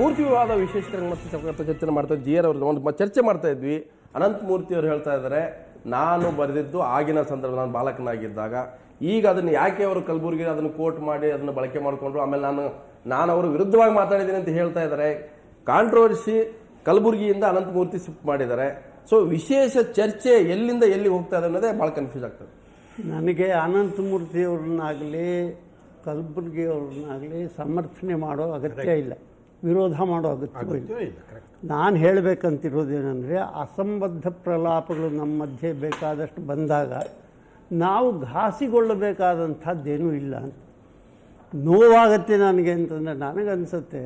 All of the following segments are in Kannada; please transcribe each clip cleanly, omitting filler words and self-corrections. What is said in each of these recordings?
ಮೂರ್ತಿ ವಿವಾದ ವಿಶೇಷ ಮತ್ತೆ ಚರ್ಚೆ ಮಾಡ್ತಾ ಇದ್ವಿ. GR ಅವರು ಒಂದು ಚರ್ಚೆ ಮಾಡ್ತಾ ಇದ್ವಿ. ಅನಂತಮೂರ್ತಿ ಅವರು ಹೇಳ್ತಾ ಇದ್ದಾರೆ, ನಾನು ಬರೆದಿದ್ದು ಆಗಿನ ಸಂದರ್ಭ ನಾನು ಬಾಲಕನಾಗಿದ್ದಾಗ, ಈಗ ಅದನ್ನು ಯಾಕೆ ಅವರು ಕಲಬುರಗಿ ಅದನ್ನು ಕೋಟ್ ಮಾಡಿ ಅದನ್ನು ಬಳಕೆ ಮಾಡಿಕೊಂಡ್ರು, ಆಮೇಲೆ ನಾನು ಅವರು ವಿರುದ್ಧವಾಗಿ ಮಾತಾಡಿದ್ದೀನಿ ಅಂತ ಹೇಳ್ತಾ ಇದ್ದಾರೆ. ಕಾಂಟ್ರವರ್ಸಿ ಕಲಬುರಗಿಯಿಂದ ಅನಂತಮೂರ್ತಿ ಶಿಫ್ಟ್ ಮಾಡಿದ್ದಾರೆ. ಸೊ ವಿಶೇಷ ಚರ್ಚೆ ಎಲ್ಲಿಂದ ಎಲ್ಲಿ ಹೋಗ್ತಾ ಇದೆ ಅನ್ನೋದೇ ಭಾಳ ಕನ್ಫ್ಯೂಸ್ ಆಗ್ತದೆ ನನಗೆ. ಅನಂತಮೂರ್ತಿಯವ್ರನ್ನಾಗಲಿ ಕಲಬುರಗಿಯವ್ರನ್ನಾಗಲಿ ಸಮರ್ಥನೆ ಮಾಡೋ ಅಗತ್ಯ ಇಲ್ಲ, ವಿರೋಧ ಮಾಡೋ ಅಗತ್ಯವೂ ಇಲ್ಲ. ನಾನು ಹೇಳಬೇಕಂತಿರೋದೇನೆಂದರೆ, ಅಸಂಬದ್ಧ ಪ್ರಲಾಪಗಳು ನಮ್ಮ ಮಧ್ಯೆ ಬೇಕಾದಷ್ಟು ಬಂದಾಗ ನಾವು ಘಾಸಿಗೊಳ್ಳಬೇಕಾದಂಥದ್ದೇನೂ ಇಲ್ಲ ಅಂತ. ನೋವಾಗತ್ತೆ ನನಗೆ ಅಂತಂದರೆ, ನನಗನ್ಸುತ್ತೆ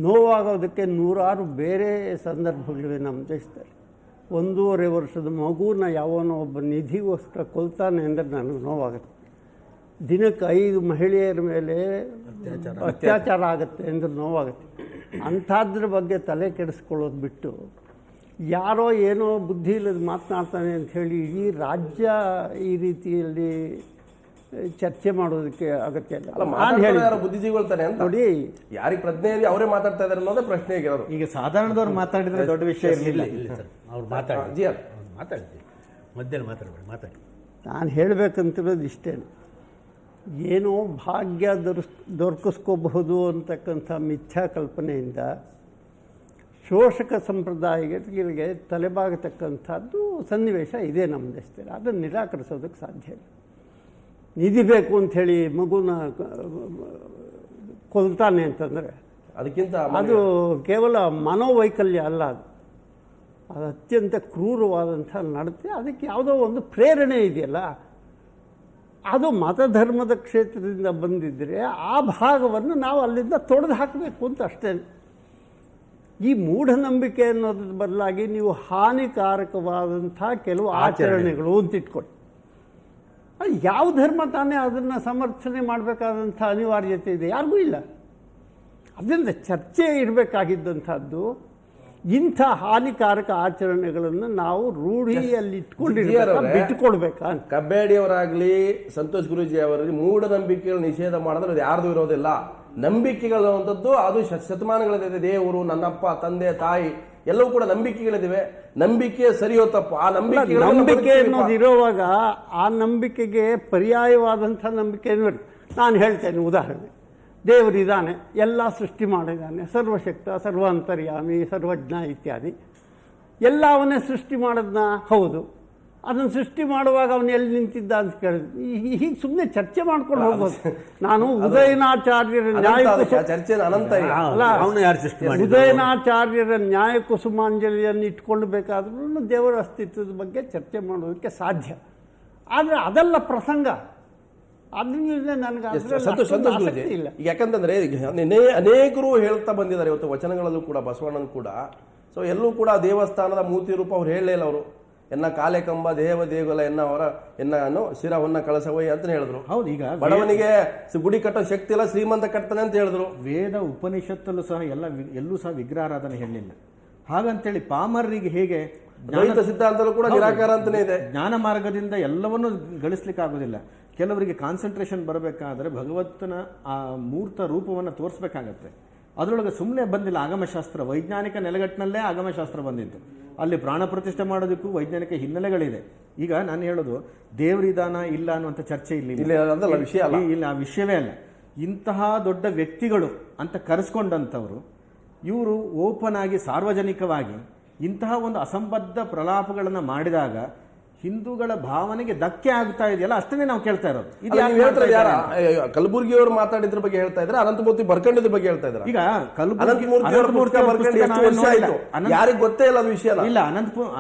ನೋವಾಗೋದಕ್ಕೆ ನೂರಾರು ಬೇರೆ ಸಂದರ್ಭಗಳಿವೆ ನಮ್ಮ ದೇಶದಲ್ಲಿ. 1.5 ವರ್ಷದ ಮಗುನ ಯಾವನೋ ಒಬ್ಬ ನಿಧಿಗೋಸ್ಕರ ಕೊಲ್ತಾನೆ ಅಂದರೆ ನನಗೆ ನೋವಾಗುತ್ತೆ. ದಿನಕ್ಕೆ 5 ಮಹಿಳೆಯರ ಮೇಲೆ ಅತ್ಯಾಚಾರ ಆಗುತ್ತೆ ಅಂದರೆ ನೋವಾಗುತ್ತೆ. ಅಂಥದ್ರ ಬಗ್ಗೆ ತಲೆ ಕೆಡಿಸ್ಕೊಳ್ಳೋದು ಬಿಟ್ಟು ಯಾರೋ ಏನೋ ಬುದ್ಧಿ ಇಲ್ಲದ ಮಾತನಾಡ್ತಾನೆ ಅಂಥೇಳಿ ಇಡೀ ರಾಜ್ಯ ಈ ರೀತಿಯಲ್ಲಿ ಚರ್ಚೆ ಮಾಡೋದಕ್ಕೆ ಅಗತ್ಯ ಇಲ್ಲ. ನಾನು ಹೇಳಿ ಬುದ್ಧಿಜೀವಿಗಳು ತಾನೆ ಅಂತ ನೋಡಿ, ಯಾರಿಗೆ ಪ್ರಜ್ಞೆ ಇದೆ ಅವರೇ ಮಾತಾಡ್ತಾ ಇದ್ದಾರೆ ಅನ್ನೋದೇ ಪ್ರಶ್ನೆ ಆಗಿರೋದು. ಈಗ ಸಾಧಾರಣದವ್ರು ಮಾತಾಡಿದ್ರೆ ದೊಡ್ಡ ವಿಷಯ ಇರಲಿಲ್ಲ. ಅವ್ರು ಮಾತಾಡ್ತೀವಿ ಮಧ್ಯದಲ್ಲಿ ಮಾತಾಡಿ. ನಾನು ಹೇಳಬೇಕಂತಿರೋದು ಇಷ್ಟೇ, ಏನೋ ಭಾಗ್ಯ ದೊರಕಿಸ್ಕೋಬಹುದು ಅಂತಕ್ಕಂಥ ಮಿಥ್ಯಾ ಕಲ್ಪನೆಯಿಂದ ಶೋಷಕ ಸಂಪ್ರದಾಯಗಳಿಗೆ ತಲೆಬಾಗತಕ್ಕಂಥದ್ದು ಸನ್ನಿವೇಶ ಇದೆ ನಮ್ಮ ದೇಶದಲ್ಲಿ. ಅದನ್ನು ನಿರಾಕರಿಸೋದಕ್ಕೆ ಸಾಧ್ಯ ಇಲ್ಲ. ನಿಧಿ ಬೇಕು ಅಂಥೇಳಿ ಮಗುನ ಕೊಲ್ತಾನೆ ಅಂತಂದರೆ ಅದಕ್ಕಿಂತ ಅದು ಕೇವಲ ಮನೋವೈಕಲ್ಯ ಅಲ್ಲ, ಅದು ಅತ್ಯಂತ ಕ್ರೂರವಾದಂಥ ನಡತೆ. ಅದಕ್ಕೆ ಯಾವುದೋ ಒಂದು ಪ್ರೇರಣೆ ಇದೆಯಲ್ಲ, ಅದು ಮತಧರ್ಮದ ಕ್ಷೇತ್ರದಿಂದ ಬಂದಿದ್ದರೆ ಆ ಭಾಗವನ್ನು ನಾವು ಅಲ್ಲಿಂದ ತೊಡೆದು ಹಾಕಬೇಕು ಅಂತ ಅಷ್ಟೇ. ಈ ಮೂಢನಂಬಿಕೆ ಅನ್ನೋದ್ರ ಬದಲಾಗಿ ನೀವು ಹಾನಿಕಾರಕವಾದಂಥ ಕೆಲವು ಆಚರಣೆಗಳು ಅಂತ ಇಟ್ಕೊಳ್ಳಿ. ಅದು ಯಾವ ಧರ್ಮ ತಾನೇ ಅದನ್ನು ಸಮರ್ಥನೆ ಮಾಡಬೇಕಾದಂಥ ಅನಿವಾರ್ಯತೆ ಇದೆ? ಯಾರಿಗೂ ಇಲ್ಲ. ಅದರಿಂದ ಚರ್ಚೆ ಇರಬೇಕಾಗಿದ್ದಂಥದ್ದು ಇಂಥ ಹಾನಿಕಾರಕ ಆಚರಣೆಗಳನ್ನು ನಾವು ರೂಢಿಯಲ್ಲಿ ಬಿಟ್ಟುಕೊಡ್ಬೇಕಾ. ಕಬ್ಬೇಡಿಯವರಾಗಲಿ ಸಂತೋಷ್ ಗುರೂಜಿ ಅವರಲ್ಲಿ ಮೂಢನಂಬಿಕೆಗಳು ನಿಷೇಧ ಮಾಡಿದ್ರೆ ಅದು ಯಾರ್ದು ಇರೋದಿಲ್ಲ. ನಂಬಿಕೆಗಳು ಅನ್ನುವಂಥದ್ದು ಅದು ಶತಮಾನಗಳಿದೆ. ದೇವರು, ನನ್ನಪ್ಪ, ತಂದೆ, ತಾಯಿ ಎಲ್ಲವೂ ಕೂಡ ನಂಬಿಕೆಗಳಿವೆ. ನಂಬಿಕೆ ಸರಿಯೋ ತಪ್ಪು, ಆ ನಂಬಿಕೆ ಅನ್ನೋದು ಇರೋವಾಗ ಆ ನಂಬಿಕೆಗೆ ಪರ್ಯಾಯವಾದಂಥ ನಂಬಿಕೆ ನಾನು ಹೇಳ್ತೇನೆ. ಉದಾಹರಣೆ, ದೇವರಿದ್ದಾನೆ, ಎಲ್ಲ ಸೃಷ್ಟಿ ಮಾಡಿದ್ದಾನೆ, ಸರ್ವಶಕ್ತ, ಸರ್ವಾಂತರ್ಯಾಮಿ, ಸರ್ವಜ್ಞ ಇತ್ಯಾದಿ ಎಲ್ಲ ಅವನೇ ಸೃಷ್ಟಿ ಮಾಡಿದ್ನ. ಹೌದು, ಅದನ್ನು ಸೃಷ್ಟಿ ಮಾಡುವಾಗ ಅವನು ಎಲ್ಲಿ ನಿಂತಿದ್ದ ಅಂತ ಕೇಳಿದ್ರು. ಹೀಗೆ ಸುಮ್ಮನೆ ಚರ್ಚೆ ಮಾಡ್ಕೊಂಡು ಹೋಗ್ಬೋದು. ನಾನು ಉದಯನಾಚಾರ್ಯರ ಉದಯನಾಚಾರ್ಯರ ನ್ಯಾಯ ಕುಸುಮಾಂಜಲಿಯನ್ನು ಇಟ್ಕೊಳ್ಬೇಕಾದ್ರೂ ದೇವರ ಅಸ್ತಿತ್ವದ ಬಗ್ಗೆ ಚರ್ಚೆ ಮಾಡೋದಕ್ಕೆ ಸಾಧ್ಯ. ಆದರೆ ಅದೆಲ್ಲ ಪ್ರಸಂಗ. ಅದರಿಂದ ನನಗೆ ಇಲ್ಲ. ಯಾಕಂತಂದ್ರೆ ಅನೇಕರು ಹೇಳ್ತಾ ಬಂದಿದ್ದಾರೆ ಇವತ್ತು ವಚನಗಳಲ್ಲೂ ಕೂಡ, ಬಸವಣ್ಣನ ಕೂಡ. ಸೊ ಎಲ್ಲೂ ಕೂಡ ದೇವಸ್ಥಾನದ ಮೂರ್ತಿ ರೂಪ ಅವ್ರು ಹೇಳಲೇ ಇಲ್ಲ. ಅವರು ಎನ್ನ ಕಾಲೆ ಕಂಬ ದೇವ ದೇಗುಲ ಎನ್ನ ಶಿರ ಹೊನ್ನ ಕಳಸವೈ ಅಂತ ಹೇಳಿದ್ರು. ಹೌದು, ಈಗ ಬಡವನಿಗೆ ಗುಡಿ ಕಟ್ಟೋ ಶಕ್ತಿ ಇಲ್ಲ, ಶ್ರೀಮಂತ ಕಟ್ತಾನೆ ಅಂತ ಹೇಳಿದ್ರು. ವೇದ ಉಪನಿಷತ್ತಲ್ಲೂ ಸಹ ಎಲ್ಲೂ ಸಹ ವಿಗ್ರಹಾರಾಧನೆ ಹೇಳಲಿಲ್ಲ. ಹಾಗಂತೇಳಿ ಪಾಮರರಿಗೆ ಹೇಗೆ ದ್ವೈತ ಸಿದ್ಧಾಂತದಲ್ಲೂ ಕೂಡ ನಿರಾಕಾರ ಅಂತಾನೆ ಇದೆ. ಜ್ಞಾನ ಮಾರ್ಗದಿಂದ ಎಲ್ಲವನ್ನೂ ಗಳಿಸ್ಲಿಕ್ಕೆ ಆಗೋದಿಲ್ಲ. ಕೆಲವರಿಗೆ ಕಾನ್ಸಂಟ್ರೇಷನ್ ಬರಬೇಕಾದ್ರೆ ಭಗವಂತನ ಆ ಮೂರ್ತ ರೂಪವನ್ನು ತೋರಿಸ್ಬೇಕಾಗತ್ತೆ. ಅದರೊಳಗೆ ಸುಮ್ಮನೆ ಬಂದಿಲ್ಲ ಆಗಮಶಾಸ್ತ್ರ. ವೈಜ್ಞಾನಿಕ ನೆಲೆಗಟ್ಟಿನಲ್ಲೇ ಆಗಮಶಾಸ್ತ್ರ ಬಂದಿತ್ತು. ಅಲ್ಲಿ ಪ್ರಾಣ ಪ್ರತಿಷ್ಠೆ ಮಾಡೋದಕ್ಕೂ ವೈಜ್ಞಾನಿಕ ಹಿನ್ನೆಲೆಗಳಿದೆ. ಈಗ ನಾನು ಹೇಳೋದು ದೇವರಿದಾನ ಇಲ್ಲ ಅನ್ನುವಂಥ ಚರ್ಚೆ ಇಲ್ಲ, ಆ ವಿಷಯವೇ ಅಲ್ಲ. ಇಂತಹ ದೊಡ್ಡ ವ್ಯಕ್ತಿಗಳು ಅಂತ ಕರೆಸ್ಕೊಂಡಂಥವ್ರು ಇವರು ಓಪನ್ ಆಗಿ ಸಾರ್ವಜನಿಕವಾಗಿ ಇಂತಹ ಒಂದು ಅಸಂಬದ್ಧ ಪ್ರಲಾಪಗಳನ್ನು ಮಾಡಿದಾಗ ಹಿಂದೂಗಳ ಭಾವನೆಗೆ ಧಕ್ಕೆ ಆಗ್ತಾ ಇದೆಯಲ್ಲ, ಅಷ್ಟನ್ನೇ ನಾವು ಕೇಳ್ತಾ ಇರೋದು. ಕಲಬುರ್ಗಿ ಅವರು ಮಾತಾಡಿದ್ರ ಬಗ್ಗೆ ಹೇಳ್ತಾ ಇದ್ರೆ, ಅನಂತಮೂರ್ತಿ ಬರ್ಕೊಂಡಿದ್ರ ಬಗ್ಗೆ ಹೇಳ್ತಾ ಇದ್ದಾರೆ. ಈಗ ಯಾರಿಗೆ ಗೊತ್ತೇ ಇಲ್ಲ ಅದು ವಿಷಯ ಇಲ್ಲ.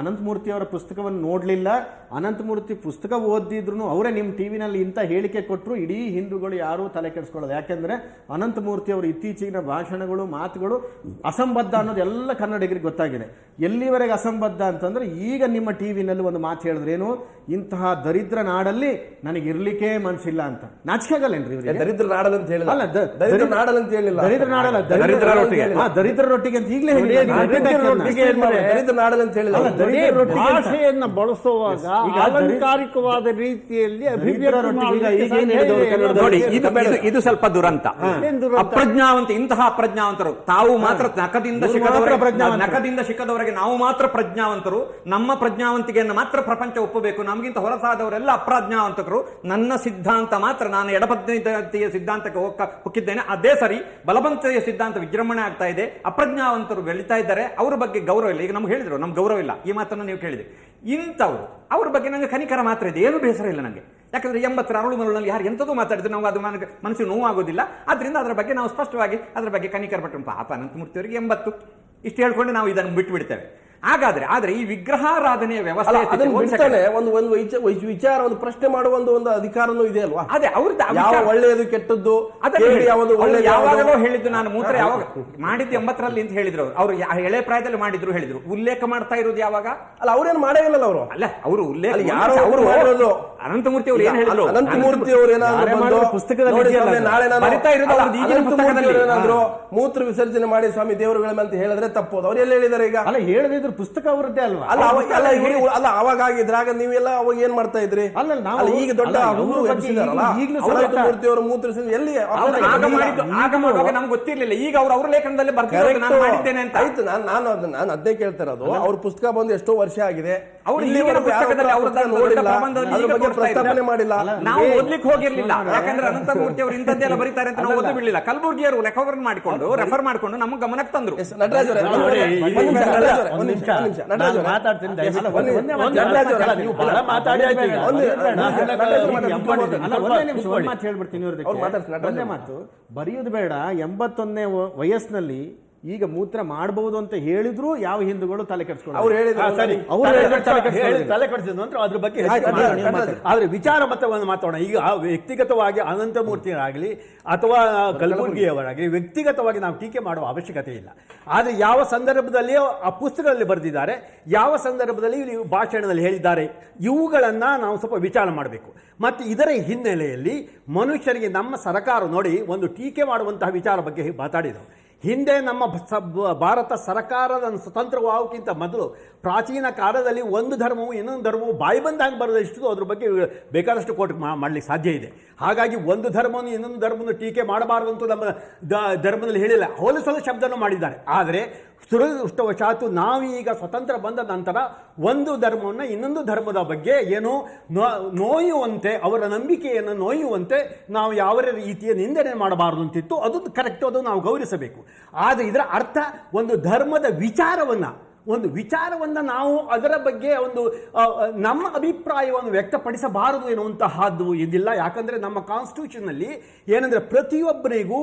ಅನಂತಮೂರ್ತಿ ಅವರ ಪುಸ್ತಕವನ್ನು ನೋಡ್ಲಿಲ್ಲ. ಅನಂತಮೂರ್ತಿ ಪುಸ್ತಕ ಓದಿದ್ರು ಅವರೇ ನಿಮ್ಮ ಟಿವಿನಲ್ಲಿ ಇಂಥ ಹೇಳಿಕೆ ಕೊಟ್ಟರು, ಇಡೀ ಹಿಂದೂಗಳು ಯಾರೂ ತಲೆ ಕೆಡಿಸ್ಕೊಳ್ಳೋದು. ಯಾಕೆಂದ್ರೆ ಅನಂತಮೂರ್ತಿ ಅವರ ಇತ್ತೀಚಿನ ಭಾಷಣಗಳು, ಮಾತುಗಳು ಅಸಂಬದ್ಧ ಅನ್ನೋದು ಎಲ್ಲ ಕನ್ನಡಿಗರಿಗೆ ಗೊತ್ತಾಗಿದೆ. ಎಲ್ಲಿವರೆಗೆ ಅಸಂಬದ್ಧ ಅಂತಂದ್ರೆ, ಈಗ ನಿಮ್ಮ ಟಿವಿನಲ್ಲಿ ಒಂದು ಮಾತು ಹೇಳಿದ್ರೆ ಅಂದ್ರೆ ಏನು, ಇಂತಹ ದರಿದ್ರ ನಾಡಲ್ಲಿ ನನಗೆ ಇರ್ಲಿಕ್ಕೆ ಮನ್ಸಿಲ್ಲ ಅಂತ. ನಾಚಿಕೆ ಆಗಲ್ಲೇನ್ರಿ ಇವ್ರಿಗೆ? ದರಿದ್ರ ನಾಡಲ್ ಅಂತ ಹೇಳಿಲ್ಲ. ಅಲ್ಲ, ದರಿದ್ರ ನಾಡಲ್ ಅಂತ ಹೇಳಿಲ್ಲ. ದರಿದ್ರ ನಾಡಲ್ಲ, ದರಿದ್ರ ರೊಟ್ಟಿಗೆ ಅಂತ ಈಗಲೇ ಹೇಳಿ. ದರಿದ್ರ ನಾಡಲ್ ಅಂತ ಹೇಳಿಲ್ಲ. ಭಾಷೆಯನ್ನ ಬಳಸುವಾಗ ಅಲಂಕಾರಿಕವಾದ ರೀತಿಯಲ್ಲಿ ನೋಡಿ, ಇದು ಸ್ವಲ್ಪ ದುರಂತ. ಅಪ್ರಜ್ಞಾವಂತ, ಇಂತಹ ಅಪ್ರಜ್ಞಾವಂತರು ತಾವು ಮಾತ್ರ ನಖದಿಂದ ಶಿಖದವರೆಗೆ ನಾವು ಮಾತ್ರ ಪ್ರಜ್ಞಾವಂತರು, ನಮ್ಮ ಪ್ರಜ್ಞಾವಂತಿಕೆಯನ್ನು ಮಾತ್ರ ಪ್ರಪಂಚ ಒಪ್ಪಬೇಕು, ನಮಗಿಂತ ಹೊರತಾದವರೆಲ್ಲ ಅಪ್ರಜ್ಞಾವಂತಕರು, ನನ್ನ ಸಿದ್ಧಾಂತ ಮಾತ್ರ, ನಾನು ಎಡಪದ್ಧತಿಯ ಸಿದ್ಧಾಂತಕ್ಕೆ ಹೊಕ್ಕಿದ್ದೇನೆ, ಅದೇ ಸರಿ, ಬಲವಂತೆಯ ಸಿದ್ಧಾಂತ ವಿಜೃಂಭಣೆ ಆಗ್ತಾ ಇದೆ, ಅಪ್ರಜ್ಞಾವಂತರು ಬೆಳೀತಾ ಇದ್ದಾರೆ, ಅವ್ರ ಬಗ್ಗೆ ಗೌರವ ಇಲ್ಲ. ಈಗ ನಮ್ಗೆ ಹೇಳಿದ್ರು ನಮ್ಗೆ ಗೌರವ ಇಲ್ಲ, ಈ ಮಾತನ್ನು ನೀವು ಕೇಳಿದೆ. ಇಂಥವ್ರು ಅವ್ರ ಬಗ್ಗೆ ನನಗೆ ಕನಿಕರ ಮಾತ್ರ ಇದೆ, ಏನು ಬೇಸರ ಇಲ್ಲ ನನಗೆ. ಯಾಕಂದ್ರೆ 80ರ ಅರಳು ಮರಳಿನಲ್ಲಿ ಯಾರು ಎಂಥದ್ದು ಮಾತಾಡಿದ್ರೆ ನಾವು ಅದು ಮನಸ್ಸಿಗೆ ನೋವಾಗೋದಿಲ್ಲ. ಆದ್ರಿಂದ ಅದರ ಬಗ್ಗೆ ನಾವು ಸ್ಪಷ್ಟವಾಗಿ ಅದರ ಬಗ್ಗೆ ಕನಿಕರ ಪಟ್ಟು, ಪಾಪ ಅನಂತಮೂರ್ತಿಯವರಿಗೆ 80 ಇಷ್ಟು ಹೇಳ್ಕೊಂಡು ನಾವು ಇದನ್ನು ಬಿಟ್ಟು ಬಿಡ್ತೇವೆ. ಆದ್ರೆ ಈ ವಿಗ್ರಹಾರಾಧನೆಯ ವ್ಯವಸ್ಥೆ ಒಂದು ವಿಚಾರ, ಒಂದು ಪ್ರಶ್ನೆ ಮಾಡುವ ಒಂದು ಅಧಿಕಾರನೂ ಇದೆ ಅಲ್ವಾ? ಅದೇ ಅವ್ರದ್ದು ಯಾವ ಒಳ್ಳೆಯದು ಕೆಟ್ಟದ್ದು ಯಾವಾಗಲೂ ಹೇಳಿದ್ದು. ನಾನು ಮೂತ್ರ ಯಾವಾಗ ಮಾಡಿದ್ದು 80ರಲ್ಲಿ ಅಂತ ಹೇಳಿದ್ರು ಅವ್ರು ಎಳೆ ಪ್ರಾಯದಲ್ಲಿ ಹೇಳಿದ್ರು. ಉಲ್ಲೇಖ ಮಾಡ್ತಾ ಇರೋದು ಯಾವಾಗ? ಅಲ್ಲ, ಅವ್ರೇನು ಮಾಡೇ ಇಲ್ಲ ಅವರು. ಅಲ್ಲ, ಅವರು ಉಲ್ಲೇಖ ಯಾರು ಅನಂತಮೂರ್ತಿ ಅವರು ಏನ್ ಹೇಳಿದ್ರು? ಅನಂತಮೂರ್ತಿ ಅವರು ಏನಾದ್ರು ಪುಸ್ತಕದಲ್ಲಿ ಏನಾದ್ರು ಮೂತ್ರ ವಿಸರ್ಜನೆ ಮಾಡಿ ಸ್ವಾಮಿ ದೇವರುಗಳ ಅಂತ ಹೇಳಿದ್ರೆ ತಪ್ಪೋದು. ಅವ್ರು ಎಲ್ಲಿ ಹೇಳಿದಾರೆ ಈಗ? ಅಲ್ಲ, ಹೇಳಿದ್ರು ಪುಸ್ತಕ ಅವರದ್ದೇ ಅಲ್ವಾ? ಅಲ್ಲ, ಅವಾಗ ಆಗಿದ್ರಾಗ ನೀವೆಲ್ಲ ಅವಾಗ ಏನ್ ಮಾಡ್ತಾ ಇದ್ರಿ? ಅಲ್ಲ, ಈಗ ದೊಡ್ಡ ಮೂರ್ತಿ ಅವರು ಮೂತ್ರ ಎಲ್ಲಿ ನಮ್ಗೆ ಗೊತ್ತಿರ್ಲಿಲ್ಲ. ಈಗ ಅವ್ರ ಲೇಖನದಲ್ಲಿ ಮಾಡಿದ್ದೇನೆ ಅಂತ ಆಯ್ತು. ನಾನು ಅದೇ ಕೇಳ್ತಾ ಇರೋದು. ಅವ್ರ ಪುಸ್ತಕ ಬಂದು ಎಷ್ಟೋ ವರ್ಷ ಆಗಿದೆ, ಪ್ರಸ್ತಾಪನೆ ಮಾಡಿಲ್ಲ, ನಾವು ಓದ್ಲಿಕ್ಕೆ ಹೋಗಿರ್ಲಿಲ್ಲ. ಯಾಕಂದ್ರೆ ಅನಂತಮೂರ್ತಿ ಅವರು ಇಂಥದ್ದೆಲ್ಲ ಬರೀತಾರೆ ಅಂತ ನಾವು ಓದಿ ಬಿಡ್ಲಿಲ್ಲ. ಕಲಬುರ್ಗಿಯವರು ಲೆಕ್ಕವರನ್ನು ಮಾಡಿಕೊಂಡು ರೆಫರ್ ಮಾಡಿಕೊಂಡು ನಮ್ಗೆ ಗಮನಕ್ಕೆ ತಂದ್ರು. ನಟರಾಜ್ ಮಾತು ಬರೆಯುವುದು ಬೇಡ. 81ನೇ ವಯಸ್ಸಿನಲ್ಲಿ ಈಗ ಮೂತ್ರ ಮಾಡಬಹುದು ಅಂತ ಹೇಳಿದ್ರು ಯಾವ ಹಿಂದೂಗಳು ತಲೆ ಕೆಡಿಸ್ಕೊಂಡು ಅವ್ರು ಹೇಳಿದ್ರು ತಲೆ ಕೆಡಿಸಿದ್ರು ಅಂತ ಅದ್ರ ಬಗ್ಗೆ. ಆದ್ರೆ ವಿಚಾರ ಮತ್ತೆ ಒಂದು ಮಾತಾಡೋಣ. ಈಗ ವ್ಯಕ್ತಿಗತವಾಗಿ ಅನಂತಮೂರ್ತಿಯವರಾಗಲಿ ಅಥವಾ ಕಲಬುರ್ಗಿಯವರಾಗಲಿ ವ್ಯಕ್ತಿಗತವಾಗಿ ನಾವು ಟೀಕೆ ಮಾಡುವ ಅವಶ್ಯಕತೆ ಇಲ್ಲ. ಆದರೆ ಯಾವ ಸಂದರ್ಭದಲ್ಲಿ ಆ ಪುಸ್ತಕದಲ್ಲಿ ಬರೆದಿದ್ದಾರೆ, ಯಾವ ಸಂದರ್ಭದಲ್ಲಿ ಭಾಷಣದಲ್ಲಿ ಹೇಳಿದ್ದಾರೆ, ಇವುಗಳನ್ನ ನಾವು ಸ್ವಲ್ಪ ವಿಚಾರ ಮಾಡಬೇಕು. ಮತ್ತು ಇದರ ಹಿನ್ನೆಲೆಯಲ್ಲಿ ಮನುಷ್ಯರಿಗೆ ನಮ್ಮ ಸರ್ಕಾರ ನೋಡಿ ಒಂದು ಟೀಕೆ ಮಾಡುವಂತಹ ವಿಚಾರ ಬಗ್ಗೆ ಮಾತಾಡಿದರು. ಹಿಂದೆ ನಮ್ಮ ಭಾರತ ಸರ್ಕಾರದ ಸ್ವತಂತ್ರವಾಗೋಕ್ಕಿಂತ ಮೊದಲು ಪ್ರಾಚೀನ ಕಾಲದಲ್ಲಿ ಒಂದು ಧರ್ಮವು ಇನ್ನೊಂದು ಧರ್ಮವು ಬಾಯಿ ಬಂದಾಗ ಬರೋದಷ್ಟು ಅದ್ರ ಬಗ್ಗೆ ಬೇಕಾದಷ್ಟು ಕೋಟ್ ಮಾಡಲಿಕ್ಕೆ ಸಾಧ್ಯ ಇದೆ. ಹಾಗಾಗಿ ಒಂದು ಧರ್ಮವನ್ನು ಇನ್ನೊಂದು ಧರ್ಮವನ್ನು ಟೀಕೆ ಮಾಡಬಾರದು ಅಂತ ನಮ್ಮ ಧರ್ಮದಲ್ಲಿ ಹೇಳಿಲ್ಲ, ಹೋಲಿಸಲು ಶಬ್ದನೂ ಮಾಡಿದ್ದಾರೆ. ಆದರೆ ದುರದೃಷ್ಟವಶಾತು ನಾವೀಗ ಸ್ವತಂತ್ರ ಬಂದ ನಂತರ ಒಂದು ಧರ್ಮವನ್ನು ಇನ್ನೊಂದು ಧರ್ಮದ ಬಗ್ಗೆ ಏನು ನೋಯುವಂತೆ, ಅವರ ನಂಬಿಕೆಯನ್ನು ನೋಯುವಂತೆ ನಾವು ಯಾವ ರೀತಿಯ ನಿಂದನೆ ಮಾಡಬಾರದು ಅಂತಿತ್ತು. ಅದು ಕರೆಕ್ಟ್, ಅದು ನಾವು ಗೌರವಿಸಬೇಕು. ಆದರೆ ಇದರ ಅರ್ಥ ಒಂದು ಧರ್ಮದ ವಿಚಾರವನ್ನು ನಾವು ಅದರ ಬಗ್ಗೆ ಒಂದು ನಮ್ಮ ಅಭಿಪ್ರಾಯವನ್ನು ವ್ಯಕ್ತಪಡಿಸಬಾರದು ಎನ್ನುವಂತಹದ್ದು ಇದಿಲ್ಲ. ಯಾಕಂದರೆ ನಮ್ಮ ಕಾನ್ಸ್ಟಿಟ್ಯೂಷನ್ನಲ್ಲಿ ಏನಂದರೆ ಪ್ರತಿಯೊಬ್ಬರಿಗೂ